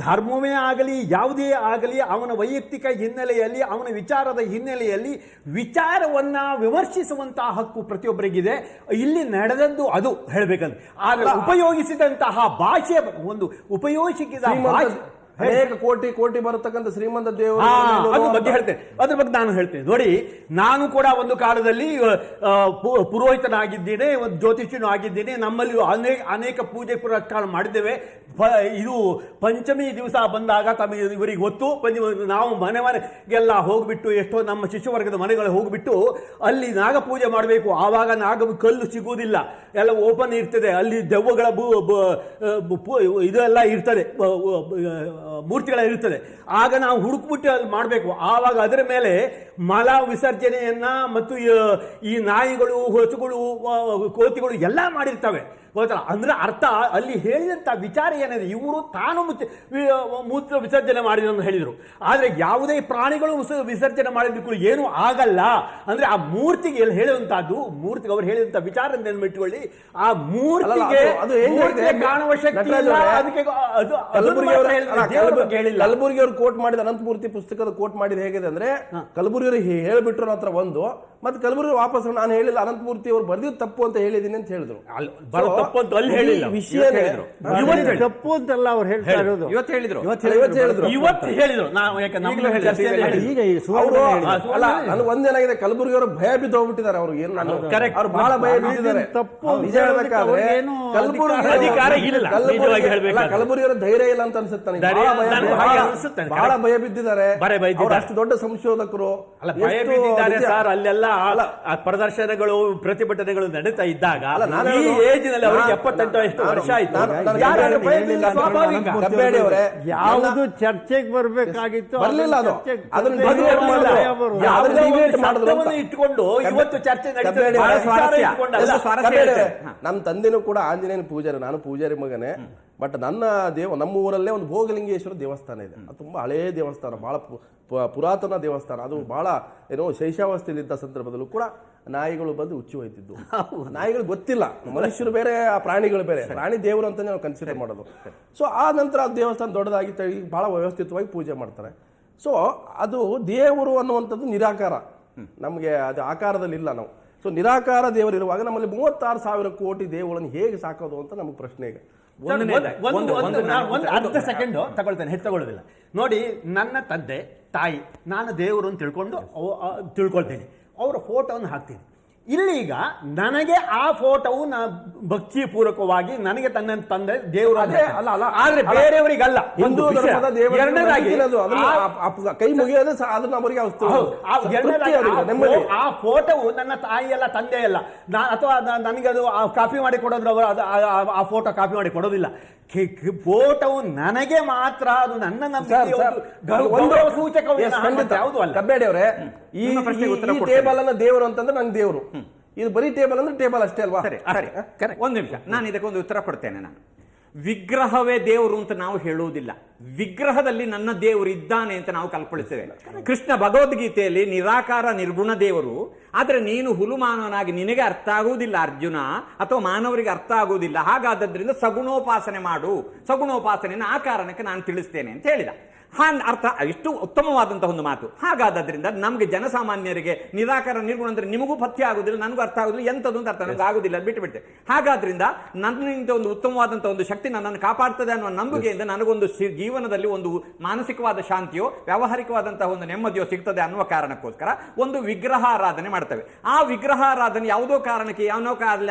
ಧರ್ಮವೇ ಆಗಲಿ ಯಾವುದೇ ಆಗಲಿ ಅವನ ವೈಯಕ್ತಿಕ ಹಿನ್ನೆಲೆಯಲ್ಲಿ ಅವನ ವಿಚಾರದ ಹಿನ್ನೆಲೆಯಲ್ಲಿ ವಿಚಾರವನ್ನು ವಿಮರ್ಶಿಸುವಂತಹ ಹಕ್ಕು ಪ್ರತಿಯೊಬ್ಬರಿಗಿದೆ. ಇಲ್ಲಿ ನಡೆದದ್ದು ಅದು ಹೇಳಬೇಕಂದ್ರೆ, ಆದರೆ ಉಪಯೋಗಿಸಿದಂತಹ ಭಾಷೆ ಒಂದು ಉಪಯೋಗಿಸಿದ ಅನೇಕ ಕೋಟಿ ಬರತಕ್ಕಂಥ ಶ್ರೀಮಂತ ದೇವರು ಬಗ್ಗೆ ಹೇಳ್ತೇನೆ. ಅದ್ರ ಬಗ್ಗೆ ನಾನು ಹೇಳ್ತೇನೆ. ನೋಡಿ, ನಾನು ಕೂಡ ಒಂದು ಕಾಲದಲ್ಲಿ ಪುರೋಹಿತನಾಗಿದ್ದೇನೆ, ಒಂದು ಜ್ಯೋತಿಷ್ಯನೂ ಆಗಿದ್ದೇನೆ. ನಮ್ಮಲ್ಲಿ ಅನೇಕ ಪೂಜೆ ಪುರಸ್ಕಾರ ಮಾಡಿದ್ದೇವೆ. ಇದು ಪಂಚಮಿ ದಿವಸ ಬಂದಾಗ ಇವರಿಗೆ ಗೊತ್ತು, ನಾವು ಮನೆಗೆಲ್ಲ ಹೋಗ್ಬಿಟ್ಟು, ಎಷ್ಟೋ ನಮ್ಮ ಶಿಷ್ಯವರ್ಗದ ಮನೆಗಳು ಹೋಗ್ಬಿಟ್ಟು ಅಲ್ಲಿ ನಾಗಪೂಜೆ ಮಾಡಬೇಕು. ಆವಾಗ ನಾಗ ಕಲ್ಲು ಸಿಗುವುದಿಲ್ಲ, ಎಲ್ಲ ಓಪನ್ ಇರ್ತದೆ. ಅಲ್ಲಿ ದೆವ್ವಗಳ ಇದೆಲ್ಲ ಇರ್ತದೆ, ಮೂರ್ತಿಗಳ ಇರ್ತದೆ. ಆಗ ನಾವು ಹುಡುಕ್ಬಿಟ್ಟು ಅಲ್ಲಿ ಮಾಡಬೇಕು. ಆವಾಗ ಅದರ ಮೇಲೆ ಮಲ ವಿಸರ್ಜನೆಯನ್ನ ಮತ್ತು ಈ ನಾಯಿಗಳು, ಹೊಸಗಳು, ಕೋತಿಗಳು ಎಲ್ಲ ಮಾಡಿರ್ತವೆ. ಗೊತ್ತಲ್ಲ? ಅಂದ್ರೆ ಅರ್ಥ ಅಲ್ಲಿ ಹೇಳಿದಂಥ ವಿಚಾರ ಏನಿದೆ, ಇವರು ತಾನು ಮೂತ್ರ ವಿಸರ್ಜನೆ ಮಾಡಿದ್ರು ಅಂತ ಹೇಳಿದರು. ಆದರೆ ಯಾವುದೇ ಪ್ರಾಣಿಗಳು ವಿಸರ್ಜನೆ ಮಾಡಿದ್ರು ಏನೂ ಆಗಲ್ಲ. ಅಂದ್ರೆ ಆ ಮೂರ್ತಿಗೆ ಎಲ್ಲಿ ಹೇಳುವಂತಹದ್ದು, ಮೂರ್ತಿಗೆ ಅವರು ಹೇಳಿದಂಥ ವಿಚಾರ ನೆನ್ಬಿಟ್ಕೊಳ್ಳಿ. ಆ ಮೂರ್ತಿಗೆ ಕಾಣುವ ಶಕ್ತಿ ಇಲ್ಲ. ಅದಕ್ಕೆ ಕಲಬುರ್ಗಿ ಅವರು ಕೋಟ್ ಮಾಡಿದ ಅನಂತಮೂರ್ತಿ ಪುಸ್ತಕದ ಕೋಟ್ ಮಾಡಿದ ಹೇಗಿದೆ ಅಂದ್ರೆ, ಕಲಬುರ್ಗಿ ಅವರು ಹೇಳ್ಬಿಟ್ರು ಹತ್ರ ಒಂದು, ಮತ್ತೆ ಕಲಬುರ್ಗಿ ವಾಪಸ್ ನಾನು ಹೇಳಿಲ್ಲ, ಅನಂತಮೂರ್ತಿ ಅವರು ಬರ್ದಿದ್ದು ತಪ್ಪು ಅಂತ ಹೇಳಿದೀನಿ ಅಂತ ಹೇಳಿದ್ರು. ತಪ್ಪು ಅಂತ ಅಲ್ಲಿ ಹೇಳಿಲ್ಲ. ವಿಷಯನೇ ಇವತ್ತು ತಪ್ಪು ಅಂತಲ್ಲ ಅವ್ರು ಹೇಳ್ತಾ ಇರೋದು. ಇವತ್ತು ಹೇಳಿದ್ರು ಇವತ್ತು ಹೇಳಿದ್ರು ನಾವು ಯಾಕೆ ನಮ್ಮ ಚರ್ಚೆಯಲ್ಲಿ ಹೇಳಿದ್ರು. ಈಗ ಈ ಸುವರ್ಣ ಅವರು ಹೇಳಿದ್ರು. ಅಲ್ಲ ನನಗೆ ಒಂದೇನಾಗಿದೆ, ಕಲಬುರಗಿ ಅವರು ಭಯ ಬಿದ್ದು ಹೋಗ್ಬಿಟ್ಟಿದ್ದಾರೆ. ಅವ್ರಿಗೆ ಏನು Correct. ಅವ್ರು ಬಹಳ ಭಯ ಬಿದ್ದಿದ್ದಾರೆ. ತಪ್ಪು ನಿಜ ಹೇಳ್ಬೇಕಾದ್ರೆ ಅವ್ರಿಗೇನು ಅಧಿಕಾರ ಇಲ್ಲ, ನಿಜವಾಗಿ ಹೇಳ್ಬೇಕಾದ್ರೆ. ಕಲಬುರಗಿ ಅವರು ಧೈರ್ಯ ಇಲ್ಲ ಅಂತ ಅನ್ಸುತ್ತೆ ನನಗೆ. ಧೈರ್ಯ ಬಹಳ ಭಯ ನನಗೂ ಹಾಗೆ ಅನ್ಸುತ್ತೆ. ಬಹಳ ಭಯ ಬಿದ್ದಿದ್ದಾರೆ. ಭಯ ಬಿದ್ದಿದ್ದಾರೆ. ಅವ್ರು ಅಷ್ಟು ದೊಡ್ಡ ಸಂಶೋಧಕರು. ಅಲ್ಲ, ಭಯ ಎಷ್ಟು ಬಿದ್ದಿದ್ದಾರೆ ನಿಜ. ಸರ್. ಅಲ್ಲೆಲ್ಲ ಆ ಪ್ರದರ್ಶನಗಳು ಪ್ರತಿಭಟನೆಗಳು ನಡೀತಾ ಇದ್ದಾಗ ಅಲ್ಲ, ನಾನು ಈ ಹೇಳೋದು- ಏಜ್ ನಲ್ಲಿ ಅವರಿಗೆ 78 ಎಷ್ಟು ವರ್ಷ ಆಯ್ತು. ನಾನು ಯಾರು ಭಯ ಬೀಳಿಲ್ಲ, ಸ್ವಾಭಾವಿಕ. ಕಬ್ಬೇಡಿ ಅವರೇ, ಯಾವುದು ಚರ್ಚೆಗೆ ಬರ್ಬೇಕಾಗಿತ್ತು ಬರ್ಲಿಲ್ಲ ಅದು. ಅದನ್ನ ಮದುವೆ ಮಾಡಿದ ಯಾವುದೋ ಒಂದು ಡಿಬೇಟ್ ಮಾಡಿದ್ರು ಅಂತ. ಶಬ್ದವನ್ನು ಇಟ್ಕೊಂಡು ಇವತ್ತು ಚರ್ಚೆ ನಡೀತಾ ಕಬ್ಬೇಡಿ ಇದೆ. ಅವರೇ, ವಿಚಾರ ಇಟ್ಕೊಂಡಲ್ಲ. ಎಲ್ಲ ಸ್ವಾರಸ್ಯ ಕಬ್ಬೇಡಿ ಇರುತ್ತೆ. ಅವರೇ, ನಮ್ಮ ತಂದೆನೂ ಕೂಡ ಆಂಜನೇಯನ ಪೂಜಾರಿ, ನಾನು ಪೂಜಾರಿ ಮಗನೇ. ಬಟ್ ನನ್ನ ನಮ್ಮ ಊರಲ್ಲೇ ಒಂದು ಭೋಗಲಿಂಗೇಶ್ವರ ದೇವಸ್ಥಾನ ಇದೆ. ಅದು ತುಂಬಾ ಹಳೇ ದೇವಸ್ಥಾನ, ಬಹಳ ಪುರಾತನ ದೇವಸ್ಥಾನ. ಅದು ಬಹಳ ಏನೋ ಶೈಶಾವಸ್ಥೆಯಲ್ಲಿದ್ದ ಸಂದರ್ಭದಲ್ಲೂ ಕೂಡ ನಾಯಿಗಳು ಬಂದು ಉಚ್ಚಿ ಹೋಯ್ತಿದ್ದು. ನಾಯಿಗಳು ಗೊತ್ತಿಲ್ಲ, ಮನುಷ್ಯರು ಬೇರೆ, ಆ ಪ್ರಾಣಿಗಳು ಬೇರೆ. ಪ್ರಾಣಿ ದೇವರು ಅಂತ ನಾವು ಕನ್ಸಿಡರ್ ಮಾಡೋದು. ಸೊ ಆ ನಂತರ ಆ ದೇವಸ್ಥಾನ ದೊಡ್ಡದಾಗಿ ಬಹಳ ವ್ಯವಸ್ಥಿತವಾಗಿ ಪೂಜೆ ಮಾಡ್ತಾರೆ. ಸೊ ಅದು ದೇವರು ಅನ್ನುವಂಥದ್ದು ನಿರಾಕಾರ, ನಮಗೆ ಅದು ಆಕಾರದಲ್ಲಿ ಇಲ್ಲ ನಾವು. ಸೊ ನಿರಾಕಾರ ದೇವರು ಇರುವಾಗ ನಮ್ಮಲ್ಲಿ 36,000 ಕೋಟಿ ದೇವಗಳನ್ನು ಹೇಗೆ ಸಾಕೋದು ಅಂತ ನಮಗೆ ಪ್ರಶ್ನೆ ಈಗ. ಒಂದು ಅರ್ಧ ಸೆಕೆಂಡ್ ತಗೊಳ್ತೇನೆ, ಹೆಚ್ಚು ತಗೊಳ್ಳೋದಿಲ್ಲ. ನೋಡಿ, ನನ್ನ ತಂದೆ ತಾಯಿ ನಾನು ದೇವರು ಅಂತ ತಿಳ್ಕೊಳ್ತೇನೆ. ಅವರ ಫೋಟೋವನ್ನು ಹಾಕ್ತೀನಿ. ಇಲ್ಲೀಗ ನನಗೆ ಆ ಫೋಟೋವು ಭಕ್ತಿ ಪೂರ್ವಕವಾಗಿ ನನಗೆ ತಂದೆ ದೇವರು ಆದ್ರೆ ಬೇರೆಯವರಿಗಲ್ಲ. ಹಿಂದೂ ಧರ್ಮದ ದೇವರು ಎರಡನೇದಾಗಿ ಕೈ ಮುಗಿಯೋದು ಅದನ್ನ ಅವರಿಗೆ ಆ ಫೋಟೋವು ನನ್ನ ತಾಯಿಯಲ್ಲ, ತಂದೆಯಲ್ಲ, ಅಥವಾ ನನಗೆ ಅದು ಕಾಪಿ ಮಾಡಿ ಕೊಡೋದ್ರ ಆ ಫೋಟೋ ಕಾಪಿ ಮಾಡಿ ಕೊಡೋದಿಲ್ಲ. ಫೋಟೋವು ನನಗೆ ಮಾತ್ರ, ಅದು ನನ್ನ ಸೂಚಕವು ಯಾವುದು ಅಲ್ಲ. ಕಬ್ಬೇಡಿ ಅವರೇ, ಈ ಟೇಬಲ್ ಅನ್ನ ದೇವರು ಅಂತಂದ್ರೆ ನಂಗೆ ದೇವರು, ಇದು ಬರೀ ಟೇಬಲ್ ಅಂದ್ರೆ ಟೇಬಲ್ ಅಷ್ಟೇ ಅಲ್ವಾ? ಸರಿ, ಒಂದು ನಿಮಿಷ, ನಾನು ಇದಕ್ಕೊಂದು ಉತ್ತರ ಕೊಡ್ತೇನೆ. ನಾನು ವಿಗ್ರಹವೇ ದೇವರು ಅಂತ ನಾವು ಹೇಳುವುದಿಲ್ಲ. ವಿಗ್ರಹದಲ್ಲಿ ನನ್ನ ದೇವರು ಇದ್ದಾನೆ ಅಂತ ನಾವು ಕಲ್ಪಿಸ್ತೇವೆ. ಕೃಷ್ಣ ಭಗವದ್ಗೀತೆಯಲ್ಲಿ ನಿರಾಕಾರ ನಿರ್ಗುಣ ದೇವರು, ಆದ್ರೆ ನೀನು ಹುಲುಮಾನವನಾಗಿ ನಿನಗೆ ಅರ್ಥ ಆಗುವುದಿಲ್ಲ ಅರ್ಜುನ, ಅಥವಾ ಮಾನವರಿಗೆ ಅರ್ಥ ಆಗುವುದಿಲ್ಲ. ಹಾಗಾದ್ದರಿಂದ ಸಗುಣೋಪಾಸನೆ ಮಾಡು, ಸಗುಣೋಪಾಸನೆಯನ್ನು ಆ ಕಾರಣಕ್ಕೆ ನಾನು ತಿಳಿಸ್ತೇನೆ ಅಂತ ಹೇಳಿದ. ಅರ್ಥ ಎಷ್ಟು ಉತ್ತಮವಾದಂತಹ ಒಂದು ಮಾತು. ಹಾಗಾದ್ರಿಂದ ನಮ್ಗೆ ಜನಸಾಮಾನ್ಯರಿಗೆ ನಿರಾಕಾರ ನಿರ್ಗುಣ ಅಂದ್ರೆ ನಿಮಗೂ ಪಥ್ಯ ಆಗುದಿಲ್ಲ, ನನಗೂ ಅರ್ಥ ಆಗುದಿಲ್ಲ, ಎಂತದ್ದು ಅಂತ ಅರ್ಥ ನಮ್ಗೆ ಆಗುದಿಲ್ಲ, ಬಿಟ್ಟು ಬಿಡ್ತೇವೆ. ಹಾಗಾದ್ರಿಂದ ನನ್ನಿಂದ ಒಂದು ಉತ್ತಮವಾದಂತಹ ಒಂದು ಶಕ್ತಿ ನನ್ನನ್ನು ಕಾಪಾಡ್ತದೆ ಅನ್ನುವ ನಂಬಿಕೆಯಿಂದ ನನಗೊಂದು ಜೀವನದಲ್ಲಿ ಒಂದು ಮಾನಸಿಕವಾದ ಶಾಂತಿಯೋ ವ್ಯಾವಹಾರಿಕವಾದಂತಹ ಒಂದು ನೆಮ್ಮದಿಯೋ ಸಿಗ್ತದೆ ಅನ್ನುವ ಕಾರಣಕ್ಕೋಸ್ಕರ ಒಂದು ವಿಗ್ರಹಾರಾಧನೆ ಮಾಡ್ತೇವೆ. ಆ ವಿಗ್ರಹಾರಾಧನೆ ಯಾವುದೋ ಕಾರಣಕ್ಕೆ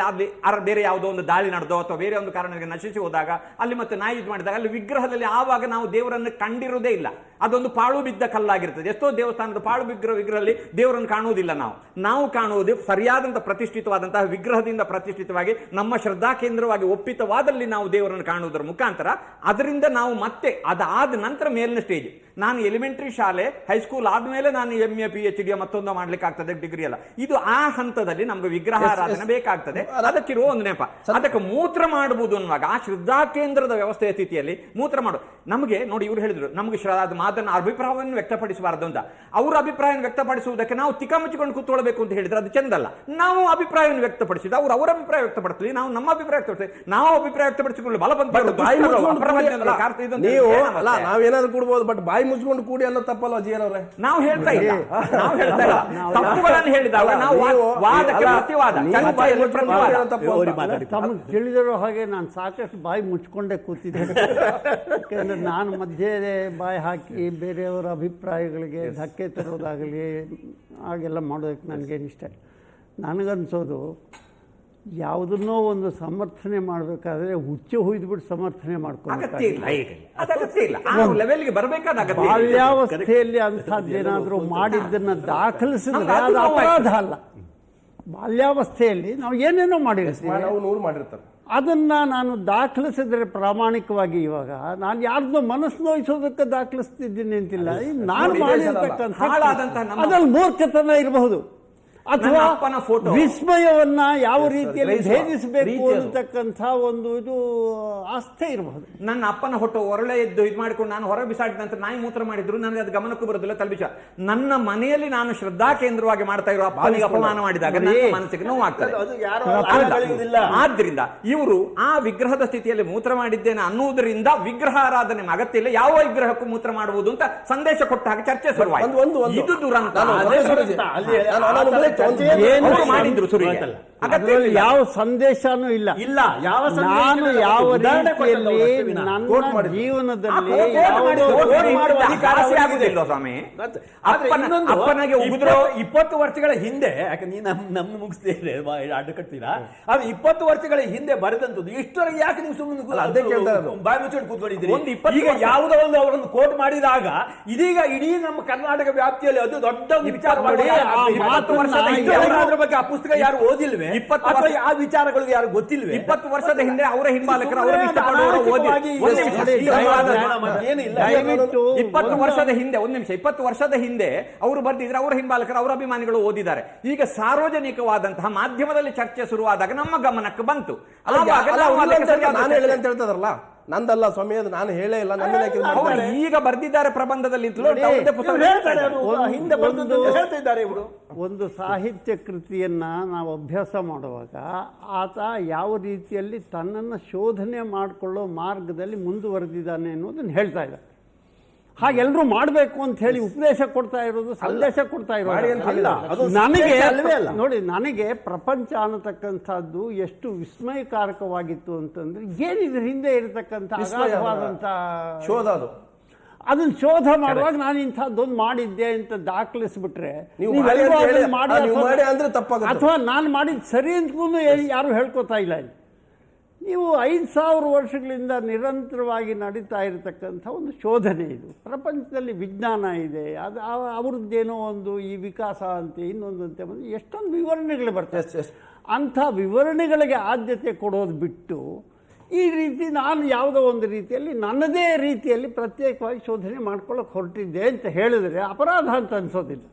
ಬೇರೆ ಯಾವುದೋ ಒಂದು ದಾಳಿ ನಡೆದೋ ಅಥವಾ ಬೇರೆ ಒಂದು ಕಾರಣಕ್ಕೆ ನಶಿಸಿ ಹೋದಾಗ ಅಲ್ಲಿ ಮತ್ತೆ ನಾಯಿ ಇದು ಮಾಡಿದಾಗ ಅಲ್ಲಿ ವಿಗ್ರಹದಲ್ಲಿ ಆವಾಗ ನಾವು ದೇವರನ್ನು ಕಂಡಿರುವುದೇ ಇಲ್ಲ. ಅದೊಂದು ಪಾಳು ಬಿದ್ದ ಕಲ್ಲಾಗಿರ್ತದೆ. ಎಷ್ಟೋ ದೇವಸ್ಥಾನದ ಪಾಳು ವಿಗ್ರಹದಲ್ಲಿ ದೇವರನ್ನು ಕಾಣುವುದಿಲ್ಲ. ನಾವು ಕಾಣುವುದು ಸರಿಯಾದಂತಹ ಪ್ರತಿಷ್ಠಿತವಾದಂತಹ ವಿಗ್ರಹದಿಂದ ಪ್ರತಿಷ್ಠಿತವಾಗಿ ನಮ್ಮ ಶ್ರದ್ಧಾ ಕೇಂದ್ರವಾಗಿ ಒಪ್ಪಿತವಾದಲ್ಲಿ ನಾವು ದೇವರನ್ನು ಕಾಣುವುದರ ಮುಖಾಂತರ ಅದರಿಂದ ನಾವು ಮತ್ತೆ ಅದಾದ ನಂತರ ಮೇಲಿನ ಸ್ಟೇಜ್. ನಾನು ಎಲಿಮೆಂಟರಿ ಶಾಲೆ ಹೈಸ್ಕೂಲ್ ಆದ್ಮೇಲೆ ನಾನು MA PhD ಮತ್ತೊಂದು ಮಾಡ್ಲಿಕ್ಕೆ ಆಗ್ತದೆ, ಡಿಗ್ರಿ ಅಲ್ಲ. ಇದು ಆ ಹಂತದಲ್ಲಿ ನಮ್ಗೆ ವಿಗ್ರಹಾರಾಧನೆ ಬೇಕಾಗ್ತದೆ. ಅದಕ್ಕಿರುವ ಒಂದು ನೆಪ. ಅದಕ್ಕೆ ಮೂತ್ರ ಮಾಡಬಹುದು ಅನ್ನುವಾಗ ಆ ಶ್ರದ್ಧಾ ಕೇಂದ್ರದ ವ್ಯವಸ್ಥೆಯ ಸ್ಥಿತಿಯಲ್ಲಿ ಮೂತ್ರ ಮಾಡು. ನಮಗೆ ನೋಡಿ, ಇವರು ಹೇಳಿದ್ರು ನಮಗೆ ಮಾತನ್ನ ಅಭಿಪ್ರಾಯವನ್ನು ವ್ಯಕ್ತಪಡಿಸಬಾರದು ಅಂತ. ಅವರ ಅಭಿಪ್ರಾಯವನ್ನು ವ್ಯಕ್ತಪಡಿಸುವುದಕ್ಕೆ ನಾವು ತಿಕ್ಕ ಮುಚ್ಚಿಕೊಂಡು ಕೂತ್ಕೊಳ್ಬೇಕು ಅಂತ ಹೇಳಿದ್ರೆ ಅದು ಚೆಂದಲ್ಲ. ನಾವು ಅಭಿಪ್ರಾಯವನ್ನು ವ್ಯಕ್ತಪಡಿಸಿದ ಅವರು ಅವರ ಅಭಿಪ್ರಾಯ ವ್ಯಕ್ತಪಡಿಸಲಿ, ನಾವು ನಮ್ಮ ಅಭಿಪ್ರಾಯ ವ್ಯಕ್ತಪಡಿಸಿ, ನಾವು ಅಭಿಪ್ರಾಯ ವ್ಯಕ್ತಪಡಿಸಿಕೊಳ್ಳಿ ಬಲಪಂಥ ನೀವು ಅಲ್ಲ, ನಾವೇನಾದ್ರೂ ಕೊಡ್ಬೋದು, ಬಟ್ ಬಾಯಿ ಮುಚ್ಕೊಂಡು ಕೂಡಿ ಅನ್ನೋ ತಪ್ಪಲ್ಲ ಜೀವನವ್ರೆ. ನಾವು ಹೇಳ್ತಾ ಇಲ್ಲ ತಪ್ಪುಗಳನ್ನು ಹೇಳಿದಾಗ ನಾವು ವಾದಕ್ಕೆ ಪ್ರತಿವಾದ ತಮಗೆ ತಿಳಿದಿರೋ ಹಾಗೆ ನಾನು ಸಾಕಷ್ಟು ಬಾಯಿ ಮುಚ್ಕೊಂಡೇ ಕೂತಿದ್ದೆ. ಯಾಕೆಂದರೆ ನಾನು ಮಧ್ಯೆ ಬಾಯಿ ಹಾಕಿ ಬೇರೆಯವರ ಅಭಿಪ್ರಾಯಗಳಿಗೆ ಧಕ್ಕೆ ತರೋದಾಗಲಿ ಹಾಗೆಲ್ಲ ಮಾಡೋದಕ್ಕೆ ನನಗೇನಿಷ್ಟ. ನನಗನ್ಸೋದು ಯಾವುದನ್ನೋ ಒಂದು ಸಮರ್ಥನೆ ಮಾಡಬೇಕಾದ್ರೆ ಹುಚ್ಚು ಹುಯ್ದುಬಿಟ್ಟು ಸಮರ್ಥನೆ ಬಾಲ್ಯಾವಸ್ಥೆಯಲ್ಲಿ ಅಂಥದ್ದೇನಾದರೂ ಮಾಡಿದ್ದನ್ನು ದಾಖಲಿಸಿದ್ರೆ ಅದು ಅಪರಾಧ ಅಲ್ಲ. ಬಾಲ್ಯಾವಸ್ಥೆಯಲ್ಲಿ ನಾವು ಏನೇನೋ ಮಾಡಿರ್ತೀವಿ, ಅದನ್ನು ನಾನು ದಾಖಲಿಸಿದ್ರೆ ಪ್ರಾಮಾಣಿಕವಾಗಿ, ಇವಾಗ ನಾನು ಯಾರ್ದೋ ಮನಸ್ಸು ನೋಯಿಸೋದಕ್ಕೆ ದಾಖಲಿಸ್ತಿದ್ದೀನಿ ಅಂತಿಲ್ಲ. ನಾನು ಮಾಡಿರ್ತಕ್ಕಂಥ ಅದ್ರಲ್ಲಿ ಮೂರ್ಖತನ ಇರಬಹುದು, ಅಥವಾ ವಿಸ್ಮಯವನ್ನ ಯಾವ ರೀತಿಯಲ್ಲಿ ಭೇದಿಸಬೇಕು ಅಂತಕ್ಕಂಥ ಒಂದು ಇದು ಆಸ್ಥೆ ಇರಬಹುದು. ನನ್ನ ಅಪ್ಪನ ಹೊಟ್ಟೆ ಹೊರಳೆ ಎದ್ದು ಇದು ಮಾಡಿಕೊಂಡು ನಾನು ಹೊರ ಬಿಸಾಡಿದ ನಂತರ ನಾಯಿ ಮೂತ್ರ ಮಾಡಿದ್ರು ನನಗೆ ಅದು ಗಮನಕ್ಕೂ ಬರೋದಿಲ್ಲ, ತಲುಪಿಸ. ನನ್ನ ಮನೆಯಲ್ಲಿ ನಾನು ಶ್ರದ್ಧಾ ಕೇಂದ್ರವಾಗಿ ಮಾಡ್ತಾ ಇರೋ ಅಪ್ಪನಿಗೆ ಅಪಮಾನ ಮಾಡಿದಾಗ ನನ್ನ ಮನಸ್ಸಿಗೆ ನೋವಾಗ್ತದೆ. ಆದ್ರಿಂದ ಇವರು ಆ ವಿಗ್ರಹದ ಸ್ಥಿತಿಯಲ್ಲಿ ಮೂತ್ರ ಮಾಡಿದ್ದೇನೆ ಅನ್ನುವುದರಿಂದ ವಿಗ್ರಹಾರಾಧನೆ ಅಗತ್ಯ ಇಲ್ಲ, ಯಾವ ವಿಗ್ರಹಕ್ಕೂ ಮೂತ್ರ ಮಾಡುವುದು ಅಂತ ಸಂದೇಶ ಕೊಟ್ಟ ಹಾಗೆ ಚರ್ಚೆ ಶುರುವಾಯಿತು. ಇದು ದುರಂತ. ಅವರು ಮಾಡಿದ್ರು ಸುರಿಗೆ. ಅದರಲ್ಲಿ ಯಾವ ಸಂದೇಶನೂ ಇಲ್ಲ. ಇಲ್ಲ, ಯಾವ ಸಂದೇಶ ನಾನು ಇಲ್ಲ. ಯಾವ ಉದಾಹರಣೆ ಕೊಟ್ಟದ್ದು ರೀತಿಯಲ್ಲಿ ಅವತ್ತು ನನ್ನ ಜೀವನದಲ್ಲಿ ಆಗುದಿಲ್ಲ ಸ್ವಾಮಿ. ಆದ್ರೆ ಇನ್ನೊಂದು, ಅಪ್ಪನಿಗೆ ಉಗಿದ್ರು 20 ವರ್ಷಗಳ ಹಿಂದೆ, ಯಾಕೆ ನೀ ನಮ್ನ ಮುಗಿಸ್ತೇನೆ ಅಡ್ಡ ಕಟ್ತೀರಾ, ಅದು 20 ವರ್ಷಗಳ ಹಿಂದೆ ಬರೆದಂತದ್ದು ಇಷ್ಟವರೆಗೆ ಯಾಕೆ ನೀವು ಸುಮ್ಮನೆ ಅದೇ ಕೇಳ್ತಾ ಇರೋದು. ಬಾಯಿ ಮುಚ್ಚಿಟ್ಟು ಕೂತ್ಕೊಂಡಿದ್ದೀರಿ? ಈಗ ಯಾವುದೋ ಒಂದು ಅವರನ್ನು ಕೋಟ್ ಮಾಡಿದಾಗ ಇದೀಗ ಇಡೀ ನಮ್ಮ ಕರ್ನಾಟಕ ವ್ಯಾಪ್ತಿಯಲ್ಲಿ ಅದು ದೊಡ್ಡ ಒಂದು ವಿಚಾರವಾಗಿ ಅದ್ರ ಬಗ್ಗೆ ಆ ಪುಸ್ತಕ ಯಾರು ಓದಿಲ್ವೇ? 20 ಅಥವಾ ಆ ವಿಚಾರಗಳಿಗೆ ಯಾರು ಗೊತ್ತಿಲ್ವೇ? 20 ವರ್ಷದ ಹಿಂದೆ ಅವರ ಹಿಂಬಾಲಕರು ಅವರ ಇಷ್ಟಪಡುವವರು ಓದಿ. ಏನಿಲ್ಲ, 20 ವರ್ಷದ ಹಿಂದೆ, ಒಂದು ನಿಮಿಷ, 20 ವರ್ಷದ ಹಿಂದೆ ಅವರು ಬರ್ದಿದ್ರೆ ಅವರ ಹಿಂಬಾಲಕರು ಅವರ ಅಭಿಮಾನಿಗಳು ಓದಿದ್ದಾರೆ. ಈಗ ಸಾರ್ವಜನಿಕವಾದಂತಹ ಮಾಧ್ಯಮದಲ್ಲಿ ಚರ್ಚೆ ಶುರುವಾದಾಗ ನಮ್ಮ ಗಮನಕ್ಕೆ ಬಂತು. ನಾನು ಹೇಳಿದೆ ಅಂತ ಹೇಳ್ತದಲ್ಲ, ನಂದಲ್ಲ ಸ್ವಾಮಿ, ಅದು ನಾನು ಹೇಳೇ ಇಲ್ಲ. ಅವರು ಈಗ ಬರ್ದಿದ್ದಾರೆ ಪ್ರಬಂಧದಲ್ಲಿ ಹಿಂದೆ ಹೇಳ್ತಿದ್ದಾರೆ ಇವರು. ಒಂದು ಸಾಹಿತ್ಯ ಕೃತಿಯನ್ನ ನಾವು ಅಭ್ಯಾಸ ಮಾಡುವಾಗ ಆತ ಯಾವ ರೀತಿಯಲ್ಲಿ ತನ್ನನ್ನು ಶೋಧನೆ ಮಾಡಿಕೊಳ್ಳೋ ಮಾರ್ಗದಲ್ಲಿ ಮುಂದುವರೆದಿದ್ದಾನೆ ಅನ್ನೋದನ್ನು ಹೇಳ್ತಾ ಇದ್ದಾರೆ. ಹಾಗೆಲ್ಲರೂ ಮಾಡಬೇಕು ಅಂತ ಹೇಳಿ ಉಪದೇಶ ಕೊಡ್ತಾ ಇರೋದು, ಸಂದೇಶ ಕೊಡ್ತಾ ಇರೋದು ನನಗೆ ನೋಡಿ, ನನಗೆ ಪ್ರಪಂಚ ಅನ್ನತಕ್ಕಂಥದ್ದು ಎಷ್ಟು ವಿಸ್ಮಯಕಾರಕವಾಗಿತ್ತು ಅಂತಂದ್ರೆ, ಏನಿದ್ರ ಹಿಂದೆ ಇರತಕ್ಕಂಥ ಅಗಾಧವಾದಂಥ ಶೋಧ ಅದು. ಅದನ್ನ ಶೋಧ ಮಾಡುವಾಗ ನಾನು ಇಂಥದ್ದೊಂದು ಮಾಡಿದ್ದೆ ಅಂತ ದಾಖಲಿಸ್ಬಿಟ್ರೆ ಅಥವಾ ನಾನು ಮಾಡಿದ ಸರಿ ಅಂತಲೂ ಯಾರು ಹೇಳ್ಕೊತಾ ಇಲ್ಲ. ನೀವು 5000 ವರ್ಷಗಳಿಂದ ನಿರಂತರವಾಗಿ ನಡೀತಾ ಇರತಕ್ಕಂಥ ಒಂದು ಶೋಧನೆ ಇದು. ಪ್ರಪಂಚದಲ್ಲಿ ವಿಜ್ಞಾನ ಇದೆ, ಅದು ಅವ್ರದ್ದೇನೋ ಒಂದು ಈ ವಿಕಾಸ ಅಂತೆ ಇನ್ನೊಂದಂತೆ ಬಂದು ಎಷ್ಟೊಂದು ವಿವರಣೆಗಳು ಬರ್ತವೆ. ಅಂಥ ವಿವರಣೆಗಳಿಗೆ ಆದ್ಯತೆ ಕೊಡೋದು ಬಿಟ್ಟು ಈ ರೀತಿ ನಾನು ಯಾವುದೋ ಒಂದು ರೀತಿಯಲ್ಲಿ ನನ್ನದೇ ರೀತಿಯಲ್ಲಿ ಪ್ರತ್ಯೇಕವಾಗಿ ಶೋಧನೆ ಮಾಡ್ಕೊಳ್ಳೋಕೆ ಹೊರಟಿದ್ದೆ ಅಂತ ಹೇಳಿದ್ರೆ ಅಪರಾಧ ಅಂತ ಅನ್ಸೋದಿಲ್ಲ.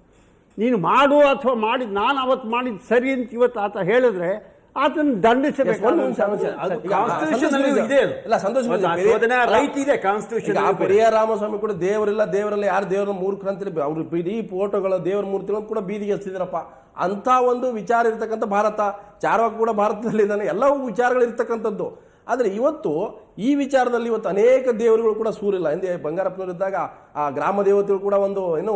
ನೀನು ಮಾಡು ಅಥವಾ ಮಾಡಿದ ನಾನು ಅವತ್ತು ಮಾಡಿದ್ದು ಸರಿ ಅಂತ ಇವತ್ತು ಆತ ಹೇಳಿದ್ರೆ ಆತನ ದಂಡಿಸಬೇಕು. ಪೆರಿಯಾರ್ ರಾಮಸ್ವಾಮಿ ಕೂಡ ದೇವರಿಲ್ಲ, ದೇವರಲ್ಲಿ ಯಾರು ದೇವರ ಮೂರ್ಖರಂತ ಅವ್ರು ಇಡೀ ಫೋಟೋಗಳ ದೇವರ ಮೂರ್ತಿಗಳನ್ನು ಕೂಡ ಬೀದಿಗೆ ಹಚ್ಚಿದ್ರಪ್ಪ. ಅಂತ ಒಂದು ವಿಚಾರ ಇರ್ತಕ್ಕಂಥ ಭಾರತ. ಚಾರ್ವಾಕ್ ಕೂಡ ಭಾರತದಲ್ಲಿದ್ದಾನೆ, ಎಲ್ಲವೂ ವಿಚಾರಗಳು ಇರ್ತಕ್ಕಂಥದ್ದು. ಆದರೆ ಇವತ್ತು ಈ ವಿಚಾರದಲ್ಲಿ ಇವತ್ತು ಅನೇಕ ದೇವರುಗಳು ಕೂಡ ಸೂರಿಲ್ಲ. ಹಿಂದೆ ಬಂಗಾರಪ್ಪನವರಿದ್ದಾಗ ಆ ಗ್ರಾಮ ದೇವತೆಗಳು ಕೂಡ ಒಂದು ಏನು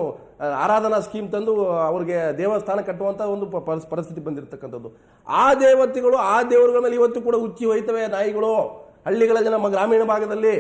ಆರಾಧನಾ ಸ್ಕೀಮ್ ತಂದು ಅವ್ರಿಗೆ ದೇವಸ್ಥಾನ ಕಟ್ಟುವಂಥ ಒಂದು ಪರಿಸ್ಥಿತಿ ಬಂದಿರತಕ್ಕಂಥದ್ದು. ಆ ದೇವತೆಗಳು ಆ ದೇವರುಗಳ ಮೇಲೆ ಇವತ್ತು ಕೂಡ ಉಚ್ಚಿ ಹೋಯ್ತವೆ ನಾಯಿಗಳು ಹಳ್ಳಿಗಳಲ್ಲಿ, ನಮ್ಮ ಗ್ರಾಮೀಣ ಭಾಗದಲ್ಲಿ.